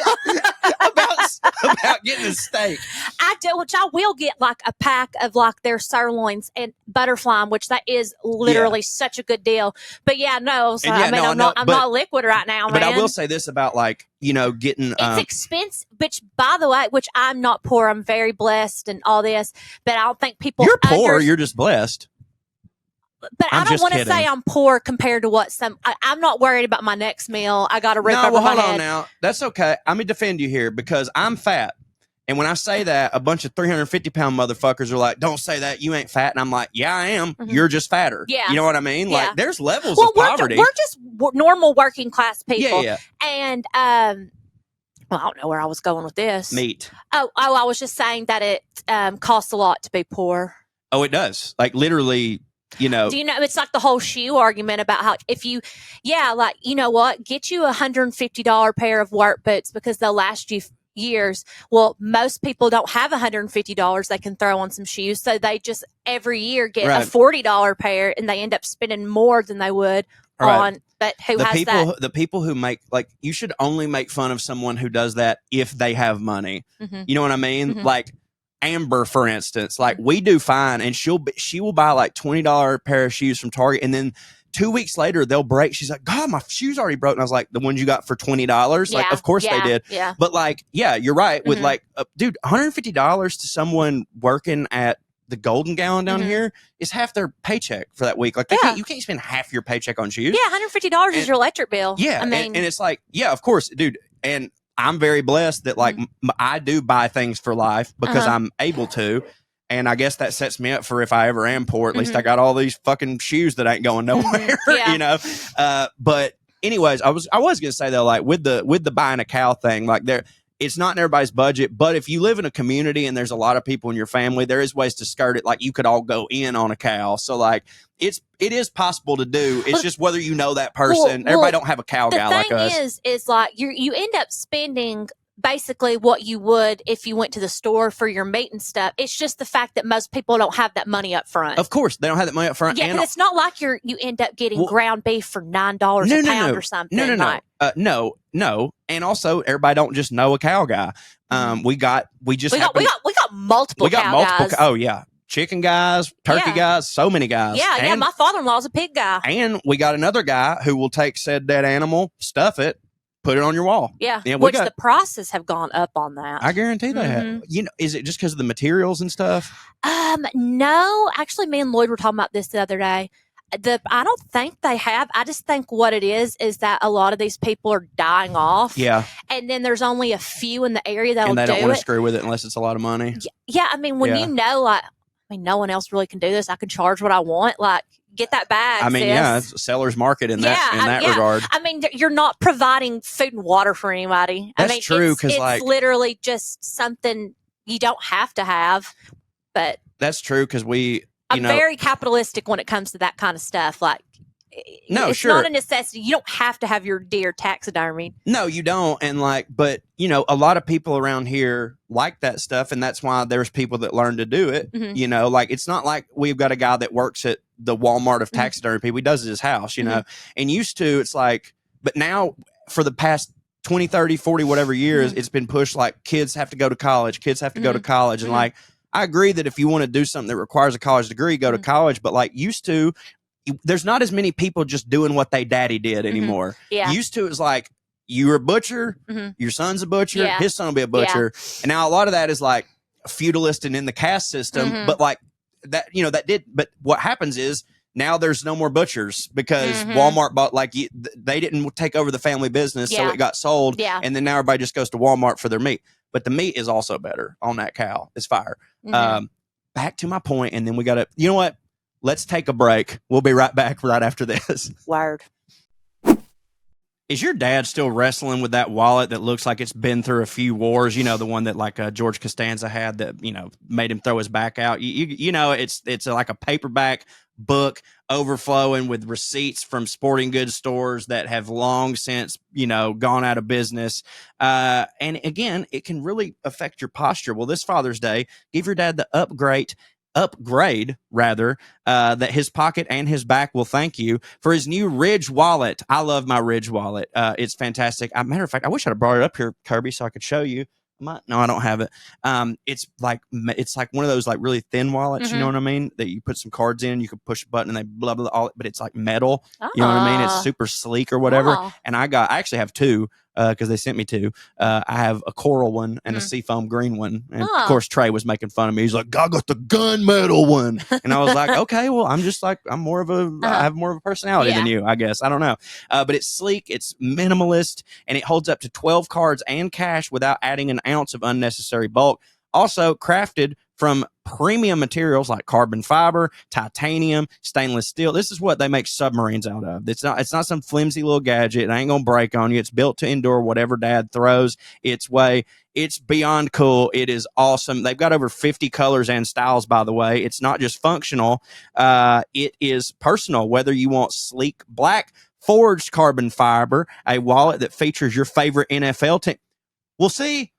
S1: about getting a steak.
S2: I do, which I will get like a pack of like their sirloins and butterfly, which that is literally such a good deal. But I'm not liquid right now, man.
S1: But I will say this about like, getting
S2: it's expensive, which by the way, which I'm not poor, I'm very blessed and all this, but I don't think people
S1: you're poor, you're just blessed.
S2: But I don't want to say I'm poor compared to what I'm not worried about my next meal. I got a roof over my head.
S1: Hold on now. That's okay. I'm going to defend you here because I'm fat. And when I say that, a bunch of 350-pound motherfuckers are like, don't say that. You ain't fat. And I'm like, yeah, I am. Mm-hmm. You're just fatter. Yeah. You know what I mean? Yeah. Like, there's levels of poverty.
S2: We're just normal working class people.
S1: Yeah.
S2: And, well, I don't know where I was going with this.
S1: Meat.
S2: Oh, I was just saying that it costs a lot to be poor.
S1: Oh, it does. Like, literally...
S2: Do you know, it's like the whole shoe argument about how if you, like, you know what, get you $150 pair of work boots because they'll last you years. Well, most people don't have $150 they can throw on some shoes. So they just every year get a $40 pair and they end up spending more than they would on. But the people who make, like, you should only make fun of someone who does that if they have money.
S1: Mm-hmm. You know what I mean? Mm-hmm. Like, Amber, for instance, like we do fine, and she will buy like $20 pair of shoes from Target, and then 2 weeks later they'll break. She's like, God, my shoes already broke. And I was like, the ones you got for $20? Like, of course they did. Yeah. But like, you're right. With like, dude, $150 to someone working at the Golden Gallon down here is half their paycheck for that week. Like, you can't spend half your paycheck on shoes.
S2: Yeah, $150 is your electric bill.
S1: Yeah, I mean, and it's like, of course, dude, and I'm very blessed that like I do buy things for life because I'm able to. And I guess that sets me up for if I ever am poor, at least I got all these fucking shoes that ain't going nowhere, but anyways, I was going to say though, like with the buying a cow thing, like it's not in everybody's budget, but if you live in a community and there's a lot of people in your family, there is ways to skirt it. Like you could all go in on a cow. So like it is possible to do. It's just whether you know that person. Everybody don't have a cow guy like us.
S2: The thing is like you end up spending basically what you would if you went to the store for your meat and stuff. It's just the fact that most people don't have that money up front.
S1: Of course, they don't have that money up front.
S2: Yeah, and it's not like you end up getting ground beef for $9 a pound or something.
S1: No. And also, everybody don't just know a cow guy. We got
S2: multiple guys.
S1: Oh yeah, chicken guys, turkey guys, so many guys.
S2: Yeah, my father-in-law's a pig guy.
S1: And we got another guy who will take said dead animal, stuff it, put it on your wall.
S2: Yeah, the prices have gone up on that.
S1: I guarantee they have. Is it just because of the materials and stuff?
S2: No. Actually, me and Lloyd were talking about this the other day. I don't think they have. I just think what it is that a lot of these people are dying off.
S1: Yeah.
S2: And then there's only a few in the area that'll do it.
S1: And they don't want to screw with it unless it's a lot of money.
S2: Yeah. I mean, when you know, like, no one else really can do this. I can charge what I want. Like, get that bag.
S1: I mean,
S2: sis.
S1: It's a seller's market in that regard.
S2: I mean, you're not providing food and water for anybody.
S1: That's true. Because
S2: it's literally just something you don't have to have. But
S1: that's true because
S2: I'm very capitalistic when it comes to that kind of stuff. Like, it's not a necessity. You don't have to have your deer taxidermied.
S1: No, you don't. And like, but a lot of people around here like that stuff, and that's why there's people that learn to do it. Mm-hmm. Like it's not like we've got a guy that works at the Walmart of taxidermy people. He does it at his house, know. And used to, it's like, but now for the past 20, 30, 40, whatever years, it's been pushed like kids have to go to college. Kids have to go to college, and like. I agree that if you want to do something that requires a college degree, go to college. But like used to, there's not as many people just doing what they daddy did anymore. Yeah. Used to, it's like you're a butcher, your son's a butcher, his son will be a butcher. And now a lot of that is like feudalist and in the caste system. But like that, that did. But what happens is now there's no more butchers because
S2: Mhm.
S1: Walmart bought, like, they didn't take over the family business, so
S2: Yeah.
S1: it got sold.
S2: Yeah.
S1: And then now everybody just goes to Walmart for their meat. But the meat is also better on that cow. It's fire. Back to my point, and then we got to, you know what? Let's take a break. We'll be right back right after this.
S2: Word.
S1: Is your dad still wrestling with that wallet that looks like it's been through a few wars? You know, the one that like George Costanza had that, you know, made him throw his back out. You know, it's like a paperback book overflowing with receipts from sporting goods stores that have long since, you know, gone out of business. And again, it can really affect your posture. Well, this Father's Day, give your dad the upgrade rather, that his pocket and his back will thank you for his new Ridge wallet. I love my Ridge wallet. It's fantastic. Matter of fact, I wish I'd have brought it up here, Kirby, so I could show you. No, I don't have it. It's like one of those like really thin wallets. You know what I mean? That you put some cards in, you can push a button and they blah blah all. But it's like metal. You know what I mean? It's super sleek or whatever. And I actually have two. Because they sent me two. I have a coral one and a seafoam green one. And of course, Trae was making fun of me. He's like, I got the gunmetal one. And I was like, okay, well, I'm just like, I have more of a personality than you, I guess. I don't know. But it's sleek, it's minimalist, and it holds up to 12 cards and cash without adding an ounce of unnecessary bulk. Also crafted from premium materials like carbon fiber, titanium, stainless steel. This is what they make submarines out of. It's not some flimsy little gadget. It ain't gonna break on you. It's built to endure whatever dad throws its way. It's beyond cool. It is awesome. They've got over 50 colors and styles, by the way. It's not just functional. It is personal, whether you want sleek black forged carbon fiber, a wallet that features your favorite NFL team. We'll see.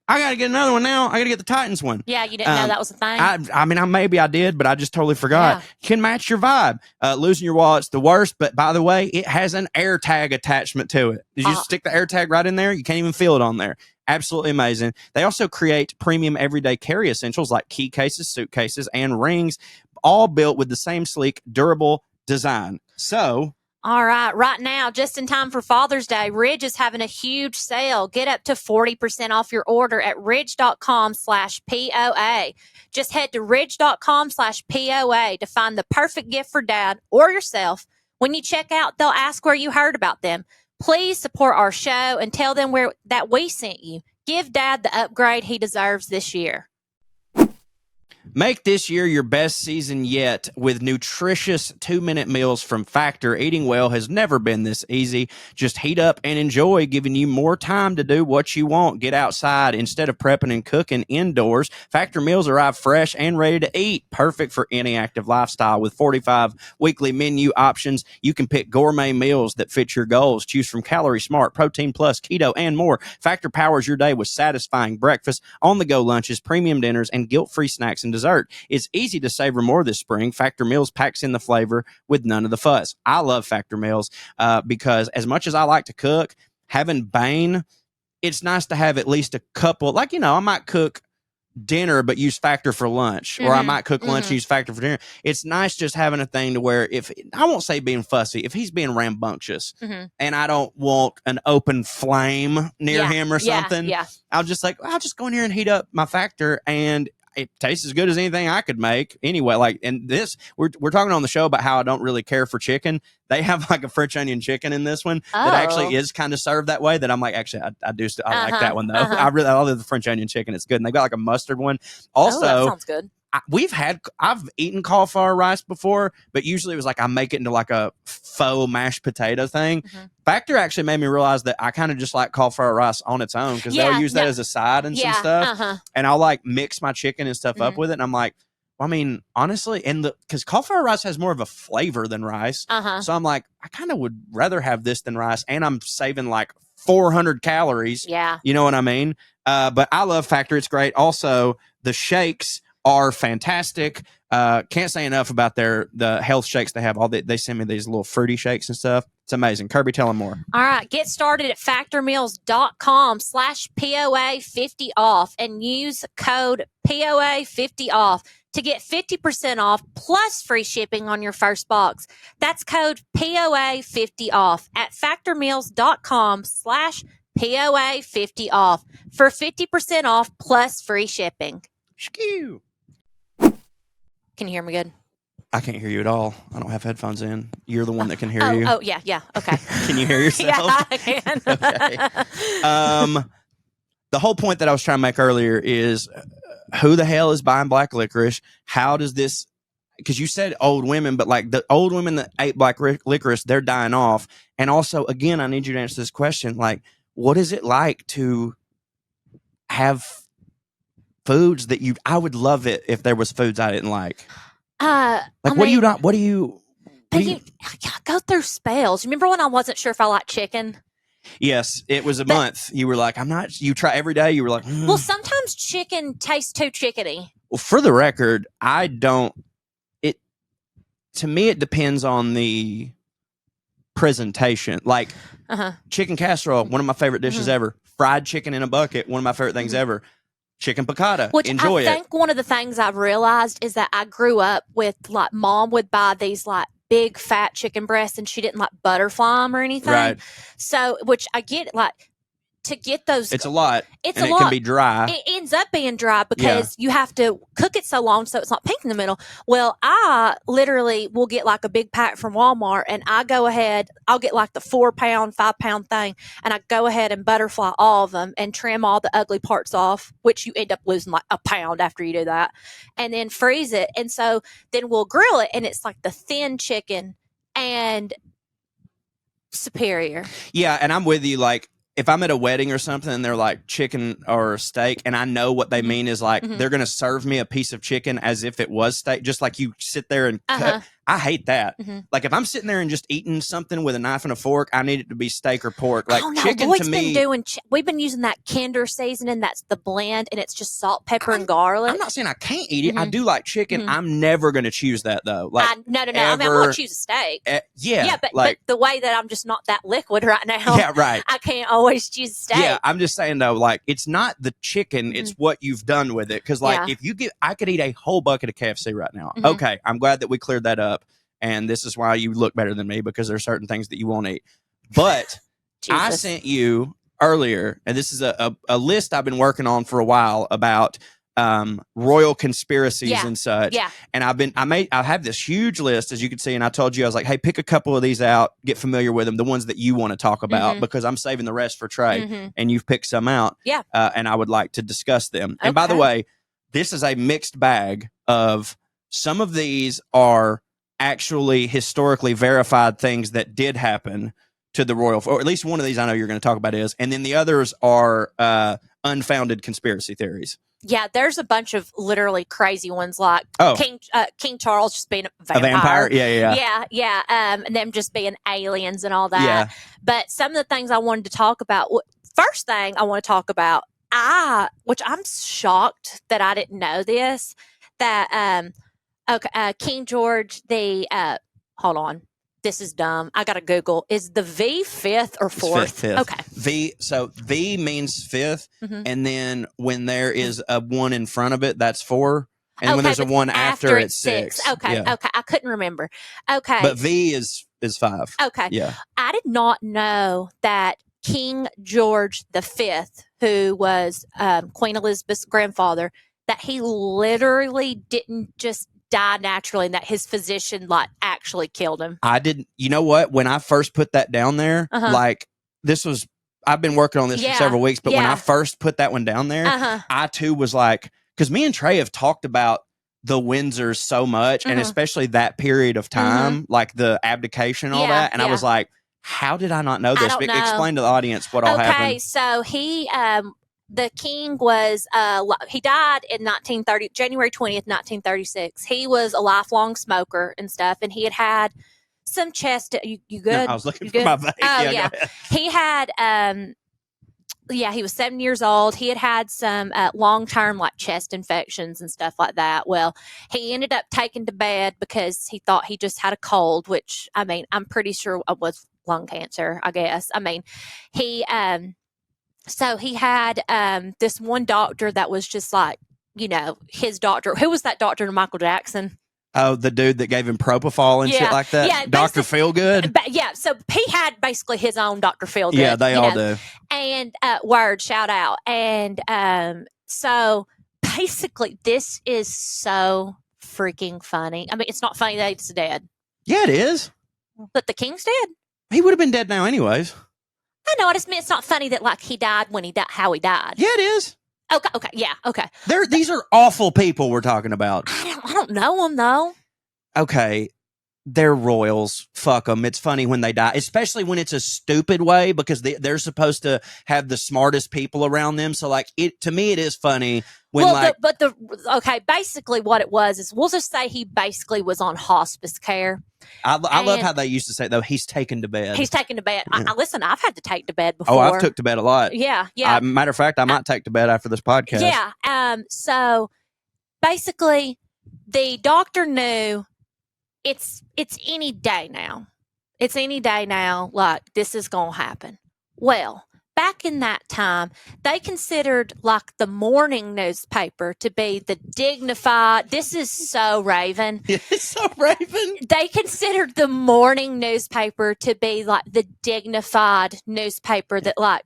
S1: I got to get another one now. I got to get the Titans one.
S2: Yeah, you didn't know that was a thing?
S1: I mean, maybe I did, but I just totally forgot. Yeah. Can match your vibe. Losing your wallet's the worst, but by the way, it has an air tag attachment to it. Did you stick the air tag right in there? You can't even feel it on there. Absolutely amazing. They also create premium everyday carry essentials like key cases, suitcases, and rings, all built with the same sleek, durable design. So...
S2: All right now, just in time for Father's Day, Ridge is having a huge sale. Get up to 40% off your order at ridge.com/POA. Just head to ridge.com/POA to find the perfect gift for dad or yourself. When you check out, they'll ask where you heard about them. Please support our show and tell them that we sent you. Give dad the upgrade he deserves this year.
S1: Make this year your best season yet with nutritious 2-minute meals from Factor. Eating well has never been this easy. Just heat up and enjoy, giving you more time to do what you want. Get outside instead of prepping and cooking indoors. Factor meals arrive fresh and ready to eat. Perfect for any active lifestyle. With 45 weekly menu options, you can pick gourmet meals that fit your goals. Choose from Calorie Smart, Protein Plus, Keto, and more. Factor powers your day with satisfying breakfast, on-the-go lunches, premium dinners, and guilt-free snacks and desserts. It's easy to savor more this spring. Factor Meals packs in the flavor with none of the fuss. I love Factor Meals because as much as I like to cook, having Bane, it's nice to have at least a couple. Like, you know, I might cook dinner but use Factor for lunch, or I might cook lunch and use Factor for dinner. It's nice just having a thing to where, if I won't say being fussy, if he's being rambunctious and I don't want an open flame near him or something, I'll just go in here and heat up my Factor, and it tastes as good as anything I could make anyway. Like, and this, we're talking on the show about how I don't really care for chicken. They have like a French onion chicken in this one that actually is kind of served that way, that I'm like, actually, I do. I like that one though. I love the French onion chicken. It's good. And they've got like a mustard one. Also,
S2: that sounds good.
S1: I've eaten cauliflower rice before, but usually it was like I make it into like a faux mashed potato thing. Factor actually made me realize that I kind of just like cauliflower rice on its own, because they'll use that as a side and some stuff. And I'll like mix my chicken and stuff up with it. And I'm like, well, I mean, honestly, because cauliflower rice has more of a flavor than rice. So I'm like, I kind of would rather have this than rice. And I'm saving like 400 calories.
S2: Yeah.
S1: You know what I mean? But I love Factor. It's great. Also, the shakes are fantastic. Can't say enough about the health shakes they have. They send me these little fruity shakes and stuff. It's amazing. Kirby, tell them more.
S2: All right. Get started at factormeals.com/POA50 off and use code POA50 off to get 50% off plus free shipping on your first box. That's code POA50 off at factormeals.com/POA50 off for 50% off plus free shipping.
S1: Skew.
S2: Can you hear me good?
S1: I can't hear you at all. I don't have headphones in. You're the one that can hear you.
S2: Oh, yeah. Okay.
S1: Can you hear yourself?
S2: Yeah, I can.
S1: Okay. The whole point that I was trying to make earlier is who the hell is buying black licorice? How does this, because you said old women, but like the old women that ate black licorice, they're dying off. And also, again, I need you to answer this question. Like, what is it like to have foods that I would love it if there was foods I didn't like. What do you not? What do you?
S2: I go through spells. Remember when I wasn't sure if I liked chicken?
S1: Yes, it was a month. You were like, I'm not. You try every day. You were like,
S2: well, sometimes chicken tastes too chickeny.
S1: Well, for the record, I don't. It to me, it depends on the presentation. Like chicken casserole, one of my favorite dishes ever. Fried chicken in a bucket, one of my favorite things ever. Chicken piccata,
S2: which
S1: enjoy
S2: I think one of the things I've realized is that I grew up with like mom would buy these like big fat chicken breasts and she didn't like butterfly them or anything.
S1: Right.
S2: So, which I get like to get those.
S1: It's a lot.
S2: It's
S1: and
S2: a
S1: it
S2: lot.
S1: Can be dry.
S2: It ends up being dry because you have to cook it so long so it's not pink in the middle. Well, I literally will get like a big pack from Walmart and I go ahead, I'll get like the 4-pound, 5-pound thing and I go ahead and butterfly all of them and trim all the ugly parts off, which you end up losing like a pound after you do that, and then freeze it. And so then we'll grill it and it's like the thin chicken and superior.
S1: Yeah, and I'm with you. Like, if I'm at a wedding or something and they're like chicken or steak, and I know what they mean is like they're going to serve me a piece of chicken as if it was steak, just like you sit there and cut. I hate that. Like, if I'm sitting there and just eating something with a knife and a fork, I need it to be steak or pork. Like, chicken
S2: Lloyd's
S1: to me.
S2: We've been using that Kinder seasoning. That's the blend, and it's just salt, pepper, and garlic.
S1: I'm not saying I can't eat it. I do like chicken. I'm never going to choose that, though. Like,
S2: no. I mean, I'm going to choose a steak. But the way that I'm just not that liquid right now.
S1: Yeah, right.
S2: I can't always choose a steak.
S1: Yeah, I'm just saying, though, like, it's not the chicken. It's what you've done with it. Because, like, if you I could eat a whole bucket of KFC right now. Okay, I'm glad that we cleared that up. And this is why you look better than me, because there are certain things that you won't eat. But I sent you earlier, and this is a list I've been working on for a while about royal conspiracies and such. Yeah. And I have this huge list, as you can see, and I told you, I was like, hey, pick a couple of these out, get familiar with them, the ones that you want to talk about, because I'm saving the rest for Trae, and you've picked some out. Yeah. And I would like to discuss them. Okay. And by the way, this is a mixed bag of some of these are actually historically verified things that did happen to the royal, or at least one of these I know you're going to talk about is, and then the others are unfounded conspiracy theories. Yeah,
S2: there's a bunch of literally crazy ones like King Charles just being a
S1: vampire. Yeah.
S2: And them just being aliens and all that. Yeah. But some of the things I wanted to talk about, first thing I want to talk about, which I'm shocked that I didn't know this, that King George, hold on. This is dumb. I got to Google. Is the V fifth or fourth?
S1: Fifth. Okay. So V means fifth. And then when there is a one in front of it, that's 4. And when there's a one after it's 6.
S2: Okay. Yeah. Okay. I couldn't remember. Okay.
S1: But V is 5.
S2: Okay.
S1: Yeah.
S2: I did not know that King George V, who was Queen Elizabeth's grandfather, that he literally didn't just die naturally and that his physician like actually killed him.
S1: I didn't. You know what? When I first put that down there, like this was, I've been working on this for several weeks, but when I first put that one down there, I too was like, because me and Trae have talked about the Windsors so much, and especially that period of time, like the abdication and all that. And I was like, how did I not know this? Explain to the audience what all happened.
S2: Okay, so he the king was he died in January 20th, 1936. He was a lifelong smoker and stuff, and he had some chest. You good?
S1: No, I was looking for my vape.
S2: Oh yeah. He had he was 7 years old. He had some long-term like chest infections and stuff like that. Well, he ended up taken to bed because he thought he just had a cold, which I mean, I'm pretty sure it was lung cancer, I guess. I mean, he so he had this one doctor that was just like, you know, his doctor. Who was that doctor to Michael Jackson?
S1: Oh, the dude that gave him propofol and shit like that? Yeah. Dr. Feelgood?
S2: So he had basically his own Dr. Feelgood.
S1: Yeah, they all do.
S2: And shout out. And so basically this is so freaking funny. I mean, it's not funny that he's dead.
S1: Yeah, it is.
S2: But the king's dead.
S1: He would have been dead now anyways.
S2: I know. I just mean it's not funny that like he died when he died, how he died.
S1: Yeah, it is.
S2: Okay, yeah, okay.
S1: These are awful people we're talking about.
S2: I don't know them though.
S1: Okay, they're royals. Fuck them. It's funny when they die, especially when it's a stupid way because they're supposed to have the smartest people around them. So like to me, it is funny when
S2: basically what it was is we'll just say he basically was on hospice care.
S1: I love how they used to say though he's taken to bed.
S2: He's taken to bed. Listen, I've had to take to bed before.
S1: Oh, I've took to bed a lot.
S2: Yeah.
S1: Matter of fact, I might take to bed after this podcast.
S2: Yeah. So basically, the doctor knew it's any day now. It's any day now. Like this is gonna happen. Well, back in that time, they considered like the morning newspaper to be the dignified. This is so Raven.
S1: It's so Raven.
S2: They considered the morning newspaper to be like the dignified newspaper that, like,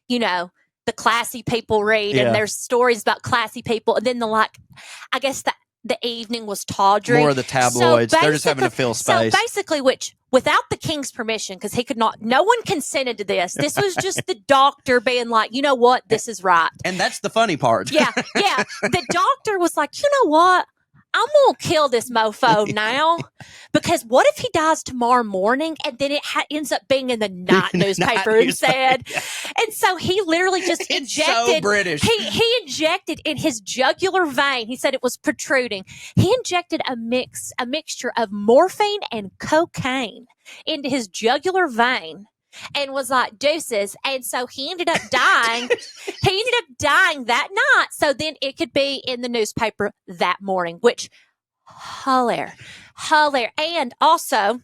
S2: you know, the classy people read, and there's stories about classy people, and then I guess the evening was tawdry.
S1: More of the tabloids. They're just having to fill space.
S2: So basically, which without the king's permission, because he could not, no one consented to this. This was just the doctor being like, you know what, this is right.
S1: And that's the funny part.
S2: Yeah. The doctor was like, you know what? I'm going to kill this mofo now, because what if he dies tomorrow morning and then it ends up being in the night newspaper instead? Yeah. And so he literally just injected.
S1: So British.
S2: He injected in his jugular vein. He said it was protruding. He injected a mixture of morphine and cocaine into his jugular vein. And was like, deuces. And so he ended up dying. He ended up dying that night. So then it could be in the newspaper that morning, which hilarious. And also,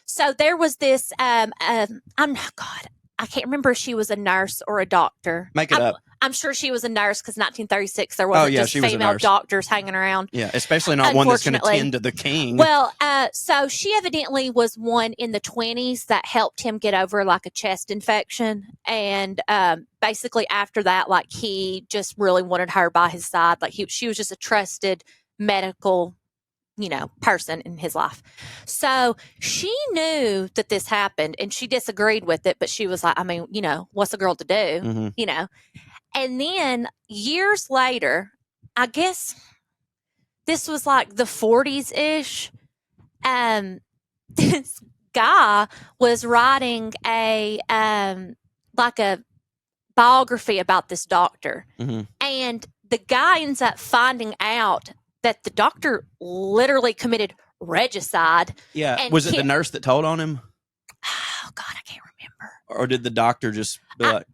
S2: so there was this, I can't remember if she was a nurse or a doctor.
S1: Make it up.
S2: I'm sure she was a nurse because 1936 there wasn't just female doctors hanging around.
S1: Yeah, especially not one that's going to tend to the king.
S2: Well, so she evidently was one in the 20s that helped him get over like a chest infection. And basically after that, like he just really wanted her by his side. Like she was just a trusted medical, person in his life. So she knew that this happened and she disagreed with it, but she was like, I mean, what's a girl to do?
S1: Mm-hmm.
S2: And then years later, I guess this was like the 40s-ish, this guy was writing a biography about this doctor.
S1: Mm-hmm.
S2: And the guy ends up finding out that the doctor literally committed regicide.
S1: Yeah. Was it the nurse that told on him?
S2: Oh, God, I can't remember.
S1: Or did the doctor just be like...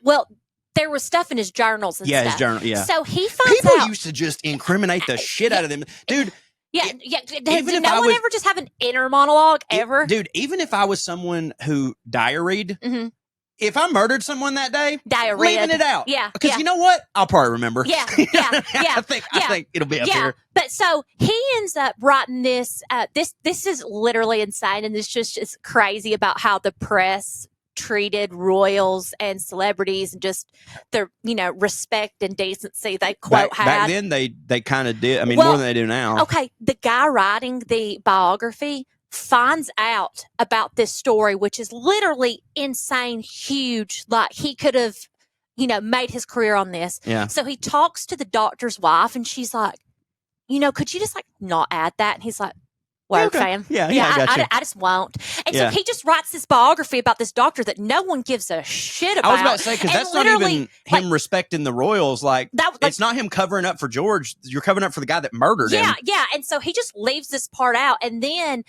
S2: Well, there was stuff in his journals and stuff.
S1: Yeah, his journal, yeah.
S2: So he finds out...
S1: People used to just incriminate the shit out of them. Dude...
S2: Yeah. Did no one ever just have an inner monologue ever?
S1: Dude, even if I was someone who diarrheaed...
S2: Mm-hmm.
S1: If I murdered someone that day,
S2: diarrhea,
S1: leaving it out.
S2: Yeah.
S1: Because you know what? I'll probably remember.
S2: Yeah.
S1: I think it'll be up here.
S2: But so he ends up writing this. This is literally insane, and it's just crazy about how the press treated royals and celebrities and just their respect and decency they quote had.
S1: Back then they kind of did. I mean, more than they do now.
S2: Okay, the guy writing the biography finds out about this story, which is literally insane, huge. Like he could have, made his career on this.
S1: Yeah.
S2: So he talks to the doctor's wife, and she's like, could you just like not add that? And he's like, word, fam.
S1: Yeah, I got you.
S2: I just won't. And so he just writes this biography about this doctor that no one gives a shit about.
S1: I was about to say, because that's not even him respecting the royals. It's not him covering up for George. You're covering up for the guy that murdered him.
S2: Yeah. And so he just leaves this part out, and then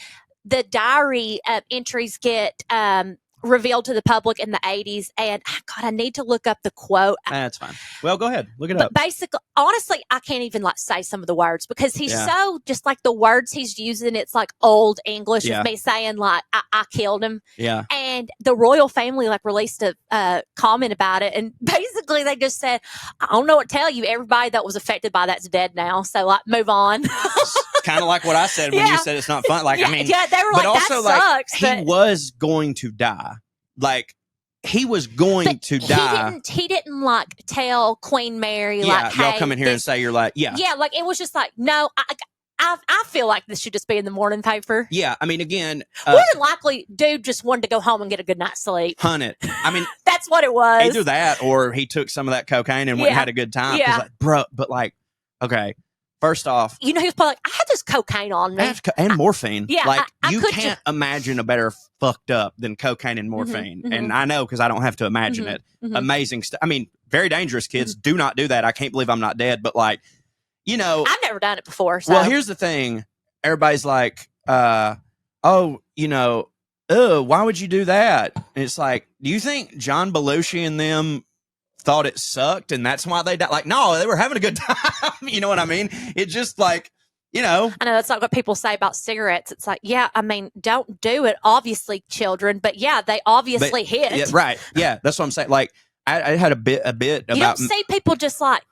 S2: the diary entries get revealed to the public in the 80s. And God, I need to look up the quote.
S1: That's fine. Well, go ahead. Look it
S2: up.
S1: But
S2: basically, honestly, I can't even say some of the words because he's so just like the words he's using. It's like old English of me saying like, I killed him.
S1: Yeah.
S2: And the royal family released a comment about it. And basically they just said, I don't know what to tell you. Everybody that was affected by that's dead now. So move on.
S1: Kind of like what I said when you said it's not fun.
S2: They were but like, also, that sucks.
S1: He was going to die. Like he was going to die.
S2: He didn't tell Queen Mary
S1: y'all come in here and say you're like,
S2: like it was just like, no, I feel like this should just be in the morning paper.
S1: Yeah, I mean, again,
S2: more than likely, dude just wanted to go home and get a good night's sleep.
S1: Hunt it. I mean,
S2: that's what it was.
S1: Either that, or he took some of that cocaine and went and had a good time.
S2: Yeah,
S1: like, bro, but like, okay, first off,
S2: he was probably like, I had this cocaine on me
S1: and morphine.
S2: Yeah,
S1: like you can't imagine a better fucked up than cocaine and morphine. And I know because I don't have to imagine it. Amazing stuff. I mean, very dangerous. Kids, do not do that. I can't believe I'm not dead. But like, I've
S2: never done it before. So.
S1: Well, here's the thing. Everybody's like, why would you do that? And it's like, do you think John Belushi and them thought it sucked and that's why they died? Like, no, they were having a good time. You know what I mean? It just like, I know that's
S2: not what people say about cigarettes. It's like, yeah, I mean, don't do it, obviously, children. But yeah, they obviously hit.
S1: Yeah, right. Yeah, that's what I'm saying. Like, I had a bit about.
S2: You don't see people just like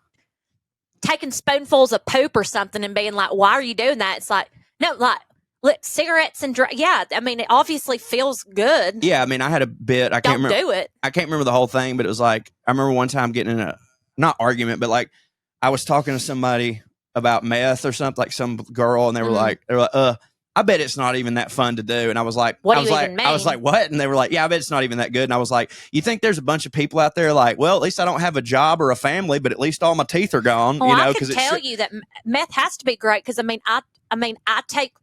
S2: taking spoonfuls of poop or something and being like, why are you doing that? It's like, no, like, look, cigarettes and yeah, I mean, it obviously feels good.
S1: Yeah, I mean, I had a bit. I can't remember.
S2: Do it.
S1: I can't remember the whole thing, but it was like, I remember one time getting in a, not argument, but like, I was talking to somebody about meth or something, like some girl, and they were like, I bet it's not even that fun to do. And I was like, I was like, what? And they were like, yeah, I bet it's not even that good. And I was like, you think there's a bunch of people out there like, well, at least I don't have a job or a family, but at least all my teeth are gone.
S2: Well, I can tell you that meth has to be great because I take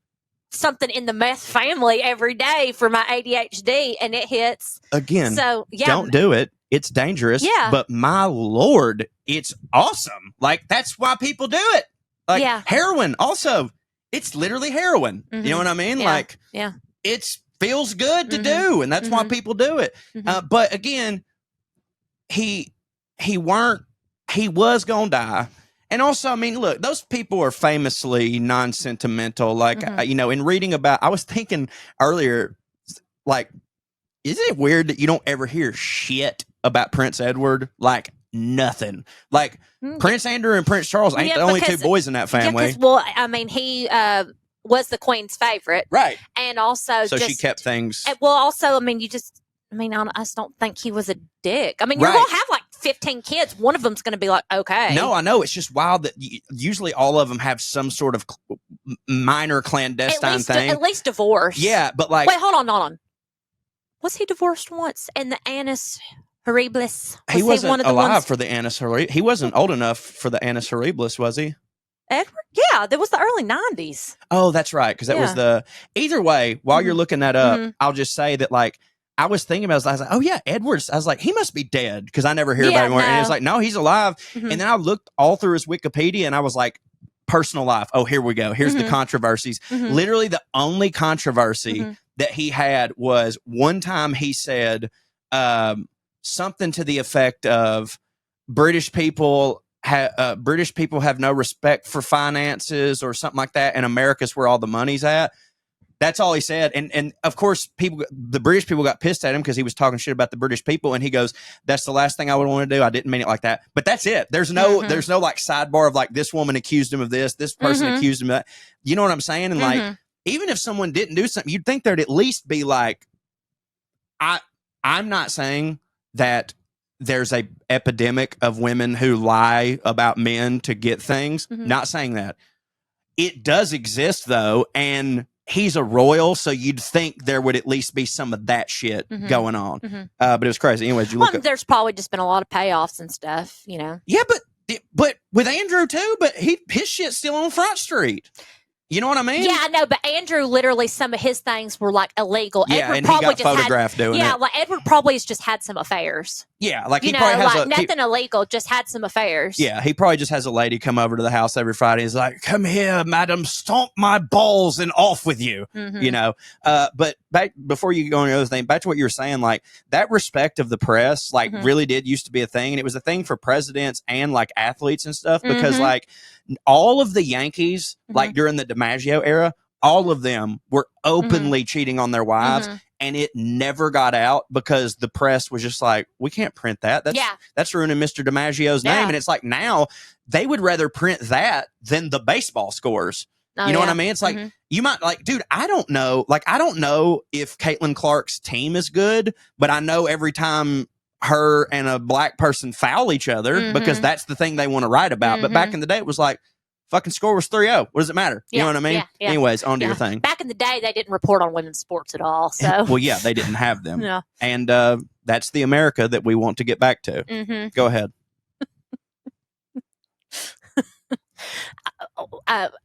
S2: something in the meth family every day for my ADHD, and it hits
S1: again.
S2: So yeah,
S1: don't do it. It's dangerous.
S2: Yeah,
S1: but my Lord, it's awesome. Like that's why people do it. Like heroin also. It's literally heroin. You know what I mean?
S2: Yeah.
S1: Like, it feels good to do, and that's why people do it. But again, he was gonna die. And also, I mean, look, those people are famously non-sentimental. Like, in reading about, I was thinking earlier, like, isn't it weird that you don't ever hear shit about Prince Edward? Like, nothing. Like, Prince Andrew and Prince Charles ain't the only two boys in that family.
S2: Well, I mean, he was the Queen's favorite.
S1: Right.
S2: And also
S1: so she kept things.
S2: Well, also, I mean, I just don't think he was a dick. I mean, you're going to have like 15 kids. One of them's going to be like, okay.
S1: No, I know. It's just wild that usually all of them have some sort of minor clandestine thing.
S2: At least divorce.
S1: Yeah, but like.
S2: Wait, hold on. Was he divorced once in the Annus Horribilis?
S1: He wasn't alive for the Annus Horribilis. He wasn't old enough for the Annus Horribilis, was he?
S2: Edward? Yeah, that was the early 90s.
S1: Oh, that's right. Because that was the. Either way, while you're looking that up, I'll just say that, like, I was thinking about it. I was like, oh, yeah, Edwards. I was like, he must be dead because I never hear about him. No. And it's like, no, he's alive. And then I looked all through his Wikipedia and I was like, personal life. Oh, here we go. Here's the controversies. Literally, the only controversy that he had was one time he said something to the effect of British people have no respect for finances or something like that, and America's where all the money's at. That's all he said. And of course, the British people got pissed at him because he was talking shit about the British people. And he goes, that's the last thing I would want to do. I didn't mean it like that. But that's it. There's no like sidebar of like this woman accused him of this person accused him of that. You know what I'm saying? And like, even if someone didn't do something, you'd think there'd at least be like, I'm not saying that there's a epidemic of women who lie about men to get things. Not saying that. It does exist though. And he's a royal, so you'd think there would at least be some of that shit going on. But it was crazy. Anyways,
S2: there's probably just been a lot of payoffs and stuff,
S1: Yeah, but with Andrew too, but his shit's still on Front Street. You know what I mean?
S2: Yeah, I know, but Andrew, literally, some of his things were like illegal.
S1: Yeah,
S2: Edward
S1: and
S2: probably
S1: he got photographed doing it.
S2: Yeah, like Edward probably has just had some affairs.
S1: Yeah, like he probably has
S2: nothing illegal, just had some affairs.
S1: Yeah, he probably just has a lady come over to the house every Friday. He's like, "Come here, madam, stomp my balls and off with you." But back before you go on the other thing, back to what you were saying, like that respect of the press, like really did used to be a thing, and it was a thing for presidents and like athletes and stuff because like all of the Yankees, like during the DiMaggio era, all of them were openly cheating on their wives. And it never got out because the press was just like, we can't print that. That's ruining Mr. DiMaggio's name. And it's like now they would rather print that than the baseball scores. You know what I mean? It's like, you might like, dude, I don't know. Like, I don't know if Caitlin Clark's team is good, but I know every time her and a black person foul each other because that's the thing they want to write about. But back in the day, it was like, fucking score was 3-0. What does it matter? You know what I mean?
S2: Yeah.
S1: Anyways, on to your thing.
S2: Back in the day, they didn't report on women's sports at all. So
S1: well, yeah, they didn't have them.
S2: Yeah.
S1: And that's the America that we want to get back to.
S2: Mm-hmm.
S1: Go ahead.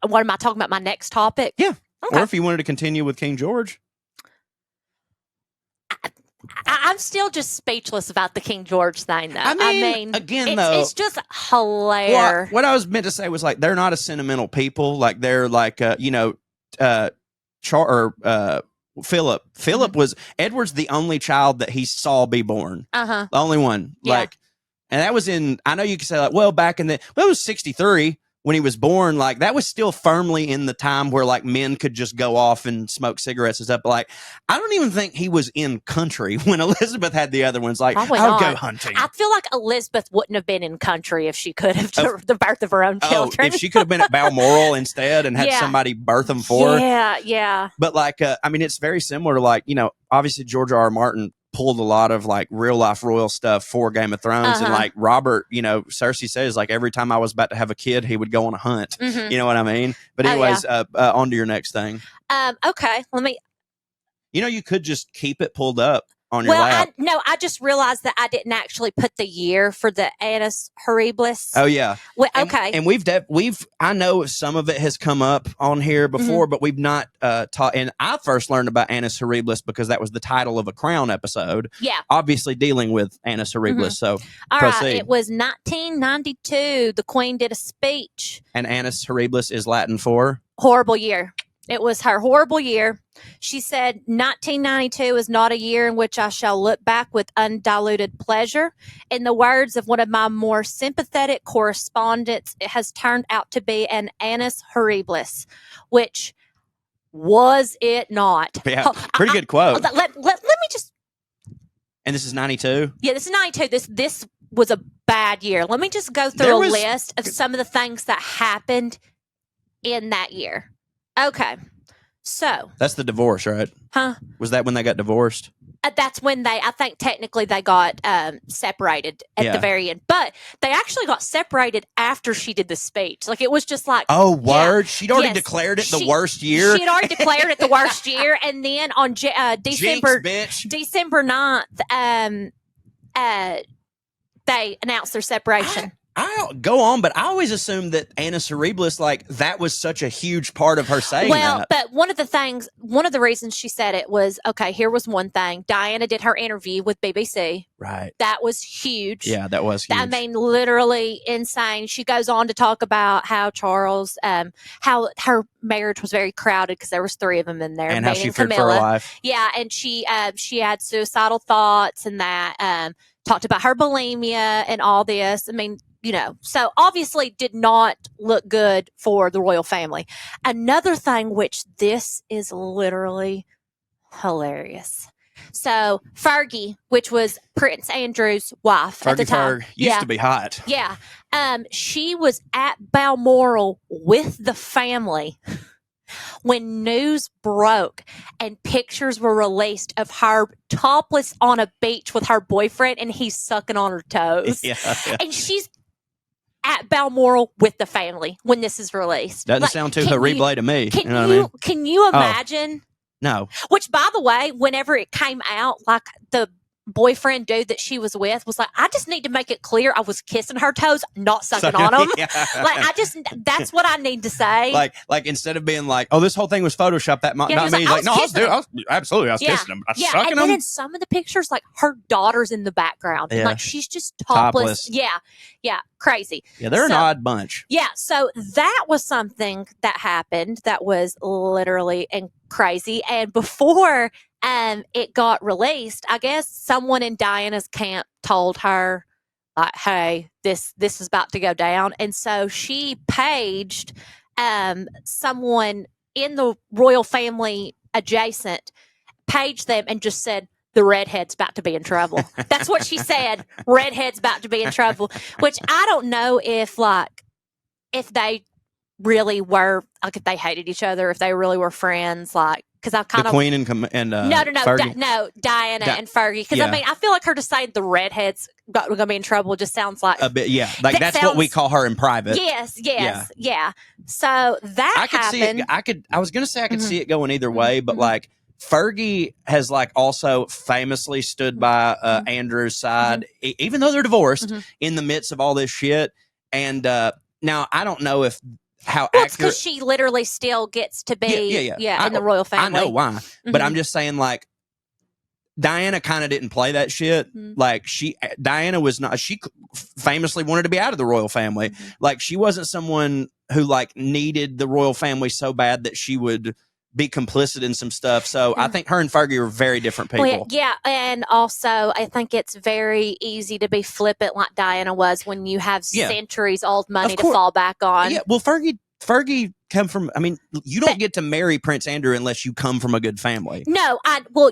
S2: What am I talking about? My next topic?
S1: Yeah.
S2: Okay.
S1: Or if you wanted to continue with King George.
S2: I'm still just speechless about the King George thing, though. I mean
S1: again,
S2: it's just hilarious.
S1: Well, what I was meant to say was like they're not a sentimental people. Like they're like Philip. Philip was Edward's the only child that he saw be born. The only one.
S2: Yeah.
S1: Like, and that was I know you could say like, well, back in it was 1963 when he was born. Like that was still firmly in the time where like men could just go off and smoke cigarettes and stuff. But like, I don't even think he was in country when Elizabeth had the other ones. Like,
S2: Probably
S1: I'll
S2: not.
S1: go hunting.
S2: I feel like Elizabeth wouldn't have been in country if she could have to the birth of her own children.
S1: If she could have been at Balmoral instead and had somebody birth them for her.
S2: Yeah.
S1: But like, I mean, it's very similar to like, obviously George R. R. Martin pulled a lot of like real life royal stuff for Game of Thrones. And like Robert, Cersei says like every time I was about to have a kid, he would go on a hunt. You know what I mean? But anyways, on to your next thing.
S2: Okay. Let me.
S1: You could just keep it pulled up on your lap.
S2: I just realized that I didn't actually put the year for the Annus Horribilis.
S1: Oh yeah.
S2: Well, okay.
S1: And I know some of it has come up on here before, but we've not taught. And I first learned about Annus Horribilis because that was the title of a Crown episode.
S2: Yeah.
S1: Obviously dealing with Annus Horribilis. So
S2: all
S1: proceed.
S2: right. It was 1992. The Queen did a speech.
S1: And Annus Horribilis is Latin for
S2: horrible year. It was her horrible year. She said, 1992 is not a year in which I shall look back with undiluted pleasure. In the words of one of my more sympathetic correspondents, it has turned out to be an Annus Horribilis, which was it not?
S1: Yeah, pretty good quote.
S2: Let me just...
S1: And this is 92?
S2: Yeah, this is 92. This was a bad year. Let me just go through a list of some of the things that happened in that year. Okay, so
S1: that's the divorce, right?
S2: Huh?
S1: Was that when they got divorced?
S2: That's when I think technically they got separated at the very end. But they actually got separated after she did the speech. Like it was just like,
S1: oh, word! She'd already declared it the worst year.
S2: She had already declared it the worst year, and then on December 9th, they announced their separation.
S1: I'll go on, but I always assumed that Annus Horribilis, like that was such a huge part of her saying that.
S2: But one of the reasons she said it was, okay, here was one thing. Diana did her interview with BBC.
S1: Right.
S2: That was huge.
S1: Yeah, that was huge.
S2: I mean, literally insane. She goes on to talk about how Charles, how her marriage was very crowded because there was 3 of them in there.
S1: And how she feared for her life.
S2: Yeah, and she had suicidal thoughts and that, talked about her bulimia and all this. I mean, so obviously did not look good for the royal family. Another thing, which this is literally hilarious. So Fergie, which was Prince Andrew's wife at the time.
S1: Fergie used to be hot.
S2: Yeah. She was at Balmoral with the family when news broke and pictures were released of her topless on a beach with her boyfriend and he's sucking on her toes.
S1: Yeah.
S2: And she's at Balmoral with the family when this is released.
S1: Doesn't sound too horrible to me.
S2: Can you imagine?
S1: No.
S2: Which, by the way, whenever it came out, like the boyfriend dude that she was with was like, I just need to make it clear I was kissing her toes, not sucking on them.
S1: Yeah.
S2: Like, that's what I need to say.
S1: Like instead of being like, oh, this whole thing was Photoshopped, that not me. Like, no, I was kissing them. I was sucking them.
S2: And then in some of the pictures, like her daughter's in the background.
S1: Yeah.
S2: Like she's just topless. Yeah. Crazy.
S1: Yeah, they're an odd bunch.
S2: Yeah. So that was something that happened that was literally crazy. And before it got released, I guess someone in Diana's camp told her, like, hey, this is about to go down. And so she paged someone in the royal family adjacent, paged them and just said, the redhead's about to be in trouble. That's what she said. Redhead's about to be in trouble, which I don't know if they really were, like if they hated each other, if they really were friends, like, because I
S1: The
S2: kind of
S1: Queen and
S2: no,
S1: Fergie?
S2: Diana and Fergie. Because
S1: yeah.
S2: I mean, I feel like her to say the redheads going to be in trouble just sounds like
S1: a bit. Yeah, like that's what we call her in private.
S2: Yes, yeah. So that happened.
S1: I was gonna say I could see it going either
S2: Mm-hmm.
S1: way, but like Fergie has like also famously stood by Andrew's side, even though they're divorced in the midst of all this shit. And now I don't know if how accurate,
S2: because she literally still gets to be in the royal family.
S1: I know why, but I'm just saying like Diana kind of didn't play that shit. Like Diana was not. She famously wanted to be out of the royal family. Like she wasn't someone who like needed the royal family so bad that she would be complicit in some stuff. So I think her and Fergie are very different people.
S2: Well, yeah, and also I think it's very easy to be flippant like Diana was when you have centuries old money to fall back on.
S1: Yeah, well, Fergie come from. I mean, you don't get to marry Prince Andrew unless you come from a good family.
S2: No,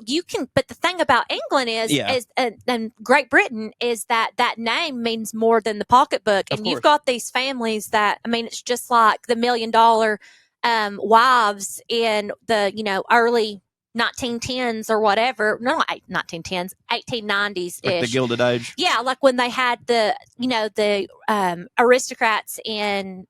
S2: you can. But the thing about England is and Great Britain is that name means more than the pocketbook, and you've got these families that I mean, it's just like the $1 million wives in the early 1910s or whatever. No, not 1910s, 1890s,
S1: like the Gilded Age.
S2: Yeah, like when they had the aristocrats in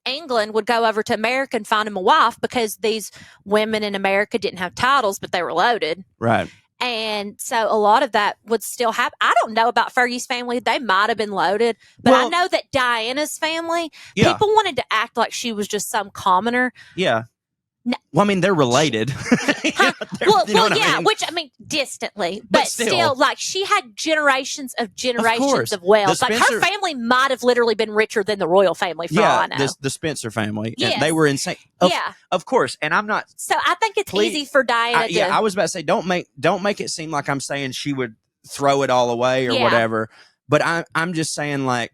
S2: England would go over to America and find him a wife because these women in America didn't have titles, but they were loaded.
S1: Right.
S2: And so a lot of that would still happen. I don't know about Fergie's family. They might have been loaded, but I know that Diana's family, people wanted to act like she was just some commoner.
S1: Yeah. Well, I mean, they're related.
S2: Which I mean, distantly, but still, like she had generations of wealth. Like her family might have literally been richer than the royal family. For all I know,
S1: the Spencer family,
S2: yes.
S1: They were insane. Of course, and I'm not.
S2: So I think it's easy for Diana.
S1: I was about to say, don't make it seem like I'm saying she would throw it all away or whatever. But I'm just saying, like.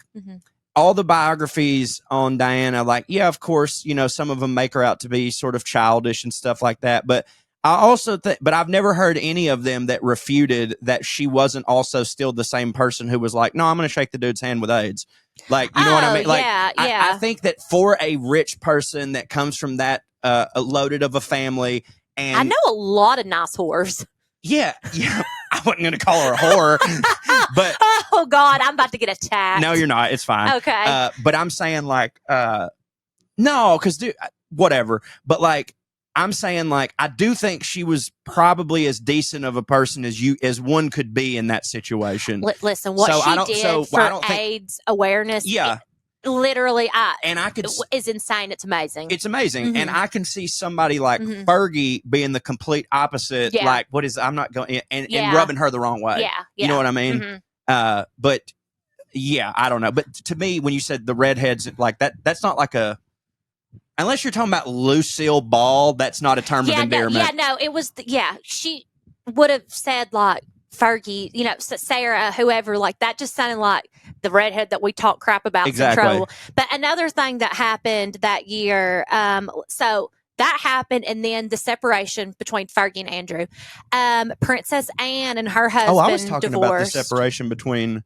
S1: All the biographies on Diana, like, yeah, of course, some of them make her out to be sort of childish and stuff like that. But I also think, but I've never heard any of them that refuted that she wasn't also still the same person who was like, no, I'm going to shake the dude's hand with AIDS. Like, you know what I mean? Like, I think that for a rich person that comes from that loaded of a family, and
S2: I know a lot of nice whores.
S1: Yeah. I wasn't going to call her a whore, but
S2: oh God, I'm about to get attacked.
S1: No, you're not. It's fine.
S2: Okay.
S1: But I'm saying like, no, because whatever. But like, I'm saying like, I do think she was probably as decent of a person as one could be in that situation.
S2: Listen, what she did for AIDS awareness.
S1: Yeah.
S2: Literally,
S1: is
S2: insane. It's amazing.
S1: It's amazing, and I can see somebody like Fergie being the complete opposite. Yeah. Like, what is? I'm not going and rubbing her the wrong way.
S2: Yeah,
S1: you know what I mean. But yeah, I don't know. But to me, when you said the redheads, like that's not like a. Unless you're talking about Lucille Ball, that's not a term of endearment.
S2: It was. She would have said like Fergie, Sarah, whoever, like that just sounded like the redhead that we talk crap about.
S1: Exactly.
S2: Trouble. But another thing that happened that year, so that happened, and then the separation between Fergie and Andrew. Princess Anne and her husband.
S1: Oh, I was talking
S2: divorced.
S1: about the separation between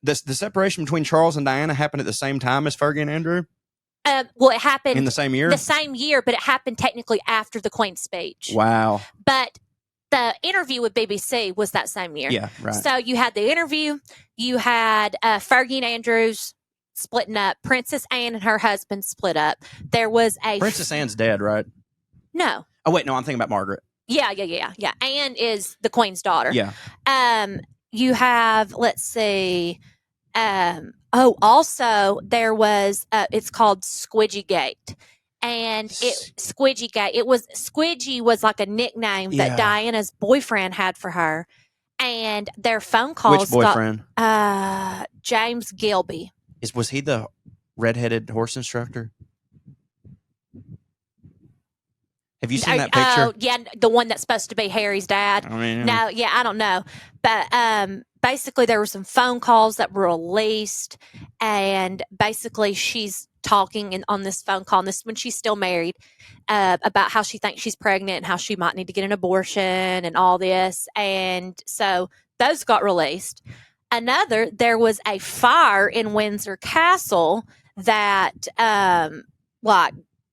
S1: the separation between Charles and Diana happened at the same time as Fergie and Andrew.
S2: Well, it happened
S1: in the same year.
S2: The same year, but it happened technically after the Queen's speech.
S1: Wow.
S2: But the interview with BBC was that same year.
S1: Yeah, right.
S2: So you had the interview, you had Fergie and Andrews splitting up, Princess Anne and her husband split up. There was
S1: Princess Anne's dead, right?
S2: No.
S1: Oh wait, no, I'm thinking about Margaret.
S2: Yeah. Anne is the Queen's daughter.
S1: Yeah.
S2: You have, let's see. Also there was it's called Squidgy Gate. And Squidgy was like a nickname that Diana's boyfriend had for her. And their phone calls.
S1: Which boyfriend?
S2: James Gilby.
S1: Was he the redheaded horse instructor? Have you seen that picture?
S2: Oh, yeah, the one that's supposed to be Harry's dad.
S1: I mean,
S2: no, I don't know. But basically there were some phone calls that were released, and basically she's talking on this phone call, and this when she's still married, about how she thinks she's pregnant and how she might need to get an abortion and all this. And so those got released. There was a fire in Windsor Castle that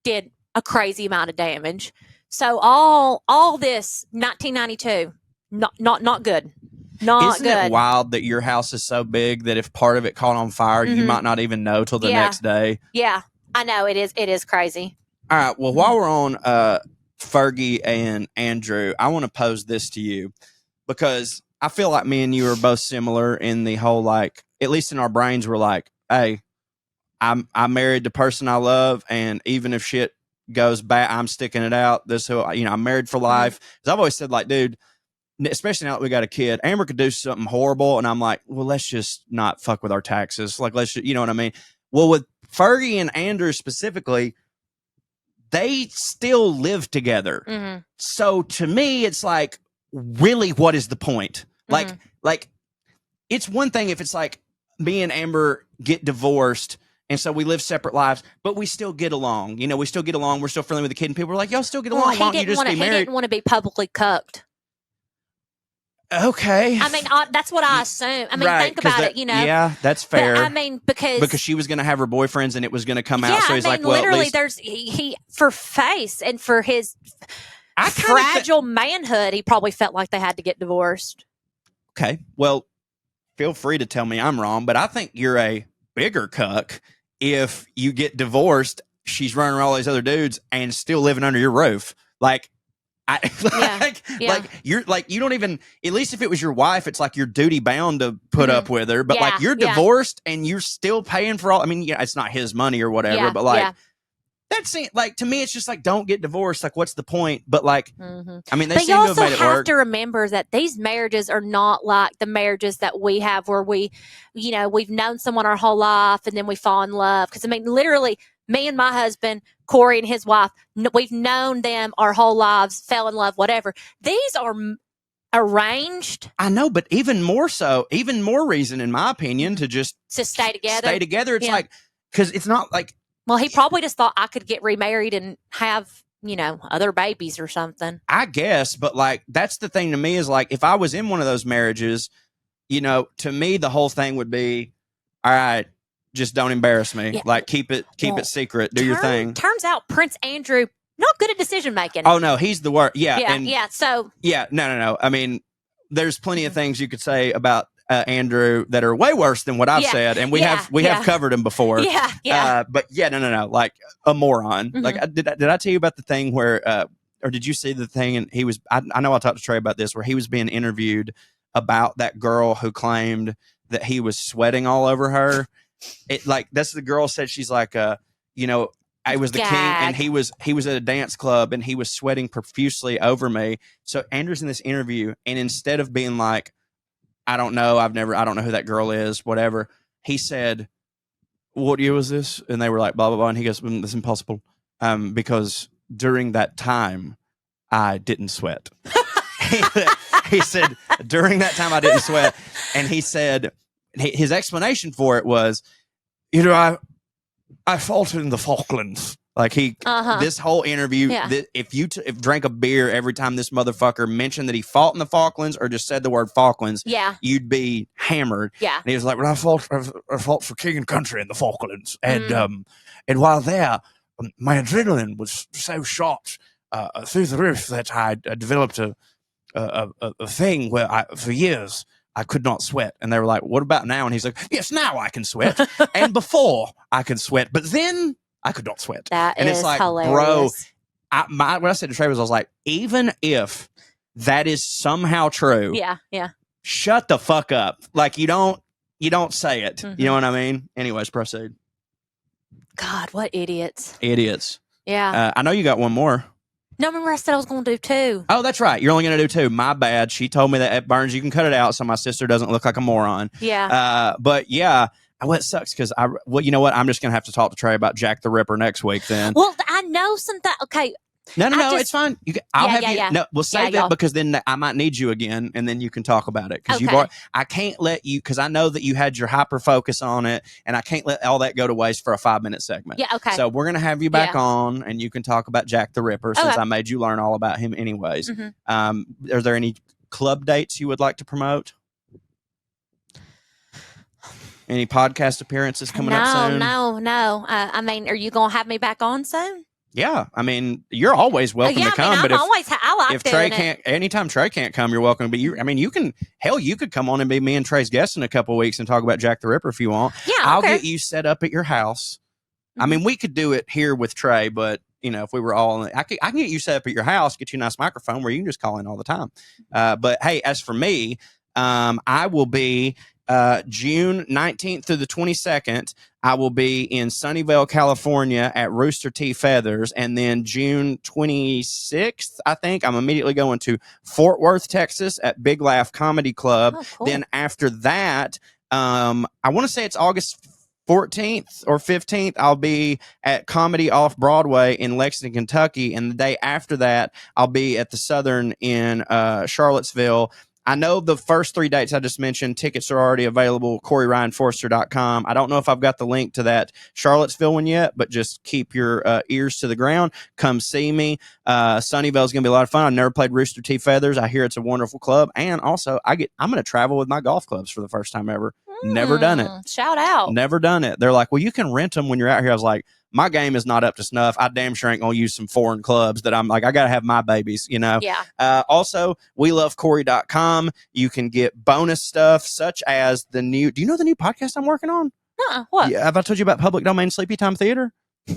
S2: did a crazy amount of damage. So all this 1992, not good. Not
S1: Isn't
S2: good.
S1: it wild that your house is so big that if part of it caught on fire, you might not even know till the next day?
S2: Yeah, I know it is. It is crazy.
S1: All right. Well, while we're on Fergie and Andrew, I want to pose this to you because I feel like me and you are both similar in the whole, like, at least in our brains, we're like, hey, I married the person I love, and even if shit goes bad, I'm sticking it out. This who I'm married for life. Because I've always said, like, dude, especially now that we got a kid, Amber could do something horrible, and I'm like, well, let's just not fuck with our taxes. Like, let's just, you know what I mean? Well, with Fergie and Andrew specifically, they still live together. So to me, it's like, really, what is the point? Like, it's one thing if it's like me and Amber get divorced, and so we live separate lives, but we still get along. You know, we still get along. We're still friendly with the kid, and people are like, y'all still get along. Why don't you just be married?
S2: He didn't want to be publicly cucked.
S1: Okay.
S2: I mean, that's what I assume. I mean, think about it,
S1: Yeah, that's fair.
S2: But, I mean, because
S1: she was going to have her boyfriends and it was going to come out. So he's like, well,
S2: literally, there's he for face and for his fragile manhood, he probably felt like they had to get divorced.
S1: Okay. Well, feel free to tell me I'm wrong, but I think you're a bigger cuck if you get divorced. She's running around all these other dudes and still living under your roof. Like, like you're like, you don't even, at least if it was your wife, it's like you're duty bound to put up with her, but like you're divorced and you're still paying for all, I mean, it's not his money or whatever, but like that's like, to me, it's just like, don't get divorced. Like, what's the point? But like, I mean, they seem to have made it work.
S2: You also have to remember that these marriages are not like the marriages that we have where we've known someone our whole life and then we fall in love. Because I mean, literally, me and my husband, Corey and his wife, we've known them our whole lives, fell in love, whatever. These are arranged.
S1: I know, but even more reason, in my opinion, to
S2: stay together.
S1: It's like, because it's not like.
S2: Well, he probably just thought I could get remarried and have, other babies or something.
S1: I guess, but like, that's the thing to me is like, if I was in one of those marriages, to me, the whole thing would be, all right, just don't embarrass me. Yeah. Like, keep it secret. Do your thing.
S2: Turns out Prince Andrew, not good at decision making.
S1: Oh no, he's the worst. Yeah.
S2: No.
S1: I mean, there's plenty of things you could say about Andrew that are way worse than what I've said, and we have covered him before. But no, like a moron. Like, did I tell you about the thing where, or did you see the thing? And he was, I know I talked to Trae about this, where he was being interviewed about that girl who claimed that he was sweating all over her. It like, that's the girl said, she's like, I was the king, and he was at a dance club and he was sweating profusely over me. So Andrew's in this interview, and instead of being like, I don't know who that girl is, whatever, he said, what year was this? And they were like, blah, blah, blah. And he goes, that's impossible. Because during that time, I didn't sweat. He said, during that time, I didn't sweat. And he said, his explanation for it was, I fought in the Falklands. Like this whole interview, if drank a beer every time this motherfucker mentioned that he fought in the Falklands or just said the word Falklands, you'd be hammered. Yeah. And he was like, well, I fought for king and country in the Falklands. And while there, my adrenaline was so shot through the roof that I developed a thing where for years I could not sweat. And they were like, what about now? And he's like, yes, now I can sweat. And before I can sweat, but then I could not sweat.
S2: And it's like, hilarious.
S1: Bro, what I said to Trae was, I was like, even if that is somehow true, shut the fuck up. Like, you don't say it. You know what I mean? Anyways, proceed.
S2: God, what idiots.
S1: Yeah. I know you got one more.
S2: No, remember I said I was going to do 2.
S1: Oh, that's right. You're only going to do 2. My bad. She told me that at Burns you can cut it out so my sister doesn't look like a moron.
S2: Yeah.
S1: But yeah, well, it sucks because you know what? I'm just going to have to talk to Trae about Jack the Ripper next week then.
S2: Well, I know something. Okay.
S1: No, it's fine. I'll have you. No, we'll save it because then I might need you again, and then you can talk about it. Because I can't let you, because I know that you had your hyper focus on it, and I can't let all that go to waste for a 5-minute segment.
S2: Yeah, okay.
S1: So we're gonna have you back on, and you can talk about Jack the Ripper since I made you learn all about him, anyways. Are there any club dates you would like to promote? Any podcast appearances coming up soon?
S2: No. I mean, are you gonna have me back on soon?
S1: Yeah, I mean, you're always welcome to come. But if Trae can't, anytime Trae can't come, you're welcome. But you can, hell, you could come on and be me and Trae's guest in a couple of weeks and talk about Jack the Ripper if you want.
S2: Yeah,
S1: I'll get you set up at your house. I mean, we could do it here with Trae, but if we were all, I can get you set up at your house, get you a nice microphone where you can just call in all the time. But hey, as for me, I will be June 19th through the 22nd. I will be in Sunnyvale, California at Rooster T. Feathers. And then June 26th, I think, I'm immediately going to Fort Worth, Texas at Big Laugh Comedy Club.
S2: Oh, cool.
S1: Then after that, I want to say it's August 14th or 15th, I'll be at Comedy Off Broadway in Lexington, Kentucky. And the day after that, I'll be at the Southern in Charlottesville. I know the first 3 dates I just mentioned, tickets are already available, CoreyRyanForrester.com. I don't know if I've got the link to that Charlottesville one yet, but just keep your ears to the ground. Come see me. Sunnyvale is going to be a lot of fun. I've never played Rooster T. Feathers. I hear it's a wonderful club. And also, I'm going to travel with my golf clubs for the first time ever. Never done it.
S2: Shout out.
S1: Never done it. They're like, well, you can rent them when you're out here. I was like, my game is not up to snuff. I damn sure ain't going to use some foreign clubs that I'm like, I got to have my babies,
S2: Yeah.
S1: Also, WeLoveCorey.com. You can get bonus stuff such as do you know the new podcast I'm working on?
S2: What?
S1: Yeah, have I told you about Public Domain Sleepy Time Theater?
S2: No.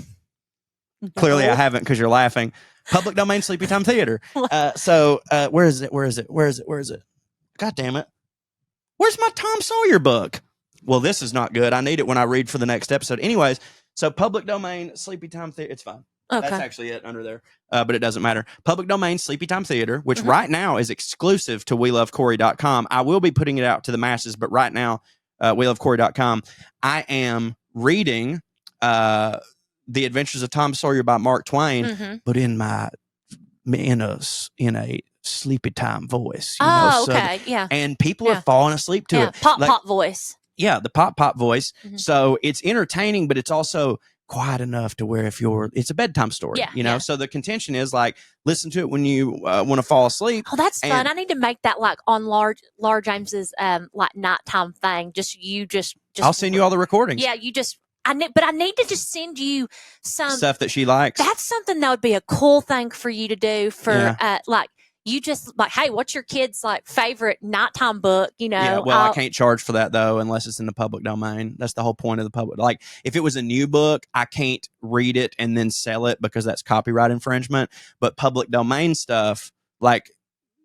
S1: Clearly I haven't because you're laughing. Public Domain Sleepy Time Theater. So where is it? God damn it. Where's my Tom Sawyer book? Well, this is not good. I need it when I read for the next episode. Anyways, so Public Domain Sleepy Time Theater. It's fine.
S2: Okay.
S1: That's actually it under there, but it doesn't matter. Public Domain Sleepy Time Theater, which right now is exclusive to WeLoveCorey.com. I will be putting it out to the masses, but right now, WeLoveCorey.com. I am reading The Adventures of Tom Sawyer by Mark Twain, but in a sleepy time voice.
S2: Okay, yeah.
S1: And people are falling asleep to it.
S2: Pop voice.
S1: Yeah, the pop voice. So it's entertaining, but it's also quiet enough to where it's a bedtime story, So the contention is like, listen to it when you want to fall asleep.
S2: Oh, that's fun. I need to make that like on Large James's like nighttime thing. Just
S1: I'll send you all the recordings.
S2: Yeah, I need to just send you some
S1: stuff that she likes.
S2: That's something that would be a cool thing for you to do for like you just like, hey, what's your kid's like favorite nighttime book?
S1: Yeah, well, I can't charge for that though unless it's in the public domain. That's the whole point of the public. Like if it was a new book, I can't read it and then sell it because that's copyright infringement. But public domain stuff, like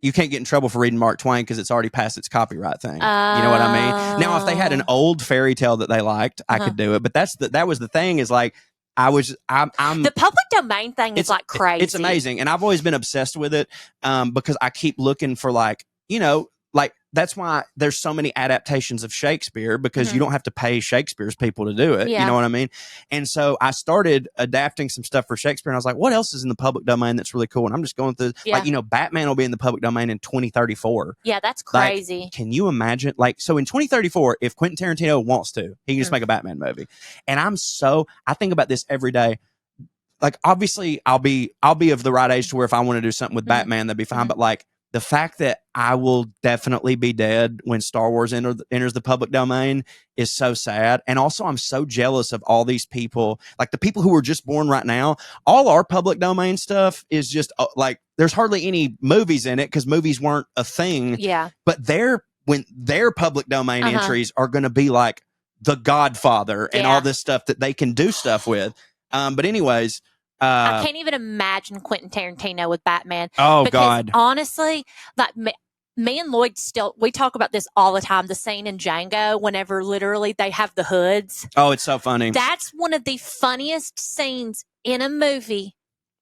S1: you can't get in trouble for reading Mark Twain because it's already past its copyright thing. You know what I mean? Now, if they had an old fairy tale that they liked, I could do it. But that was the thing is like, I'm
S2: the public domain thing is like crazy.
S1: It's amazing. And I've always been obsessed with it because I keep looking for like that's why there's so many adaptations of Shakespeare because you don't have to pay Shakespeare's people to do it.
S2: Yeah.
S1: You know what I mean? And so I started adapting some stuff for Shakespeare and I was like, what else is in the public domain that's really cool? And I'm just going through Batman will be in the public domain in 2034.
S2: Yeah, that's crazy.
S1: Like, can you imagine? Like, so in 2034, if Quentin Tarantino wants to, he can just make a Batman movie. And I think about this every day. Like, obviously I'll be of the right age to where if I want to do something with Batman, that'd be fine. But like, the fact that I will definitely be dead when Star Wars enters the public domain is so sad. And also, I'm so jealous of all these people, like the people who are just born right now. All our public domain stuff is just like there's hardly any movies in it because movies weren't a thing.
S2: Yeah.
S1: But their public domain entries are going to be like The Godfather and all this stuff that they can do stuff with. But anyways.
S2: I can't even imagine Quentin Tarantino with Batman.
S1: Oh,
S2: because
S1: God.
S2: Honestly, like me and Lloyd we talk about this all the time. The scene in Django, whenever literally they have the hoods.
S1: Oh, it's so funny.
S2: That's one of the funniest scenes in a movie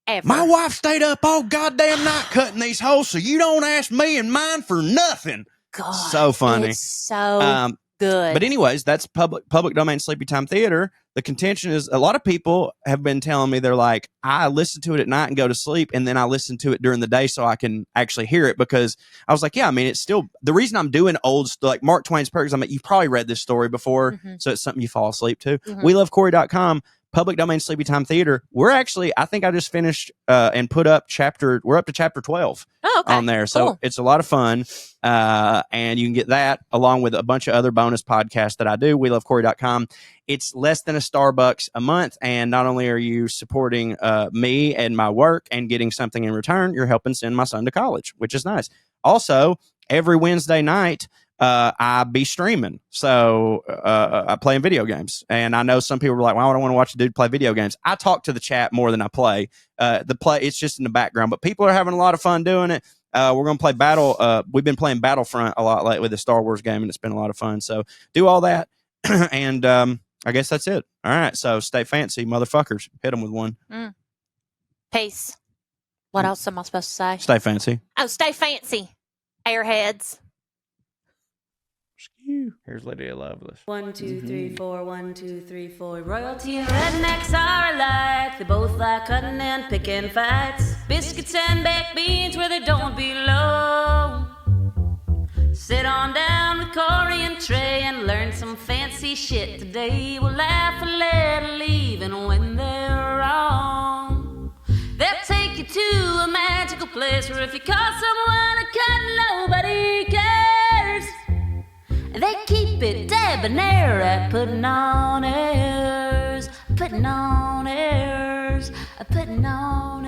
S2: ever.
S1: My wife stayed up all goddamn night cutting these holes, so you don't ask me and mine for nothing.
S2: God,
S1: so funny.
S2: It's so good.
S1: But anyways, that's public domain Sleepy Time Theater. The contention is a lot of people have been telling me they're like, I listen to it at night and go to sleep, and then I listen to it during the day so I can actually hear it because I was like, yeah, I mean, it's still the reason I'm doing old like Mark Twain's Perks. I mean, you've probably read this story before, so it's something you fall asleep to. WeLoveCorey.com. Public Domain Sleepy Time Theater. We're actually, I think I just finished and put up we're up to chapter 12 on there. So
S2: cool.
S1: it's a lot of fun. And you can get that along with a bunch of other bonus podcasts that I do. WeLoveCorey.com. It's less than $1 a month. And not only are you supporting me and my work and getting something in return, you're helping send my son to college, which is nice. Also, every Wednesday night, I be streaming. So I playing video games. And I know some people were like, well, I don't want to watch a dude play video games. I talk to the chat more than I play. It's just in the background. But people are having a lot of fun doing it. We're going to play Battle. We've been playing Battlefront a lot lately with the Star Wars game, and it's been a lot of fun. So do all that. And I guess that's it. All right. So stay fancy, motherfuckers. Hit them with one.
S2: Peace. What else am I supposed to say?
S1: Stay fancy.
S2: Oh, stay fancy, airheads.
S1: Here's Lydia Lovelace.
S3: 1, 2, 3, 4. 1, 2, 3, 4. Royalty and rednecks are alike. They both like cutting and picking fights. Biscuits and baked beans where they don't belong. Sit on down with Corey and Trae and learn some fancy shit today. We'll laugh a little even when they're wrong. They'll take you to a magical place where if you call someone a cunt, nobody cares. They keep it debonair at putting on airs, putting on airs, putting on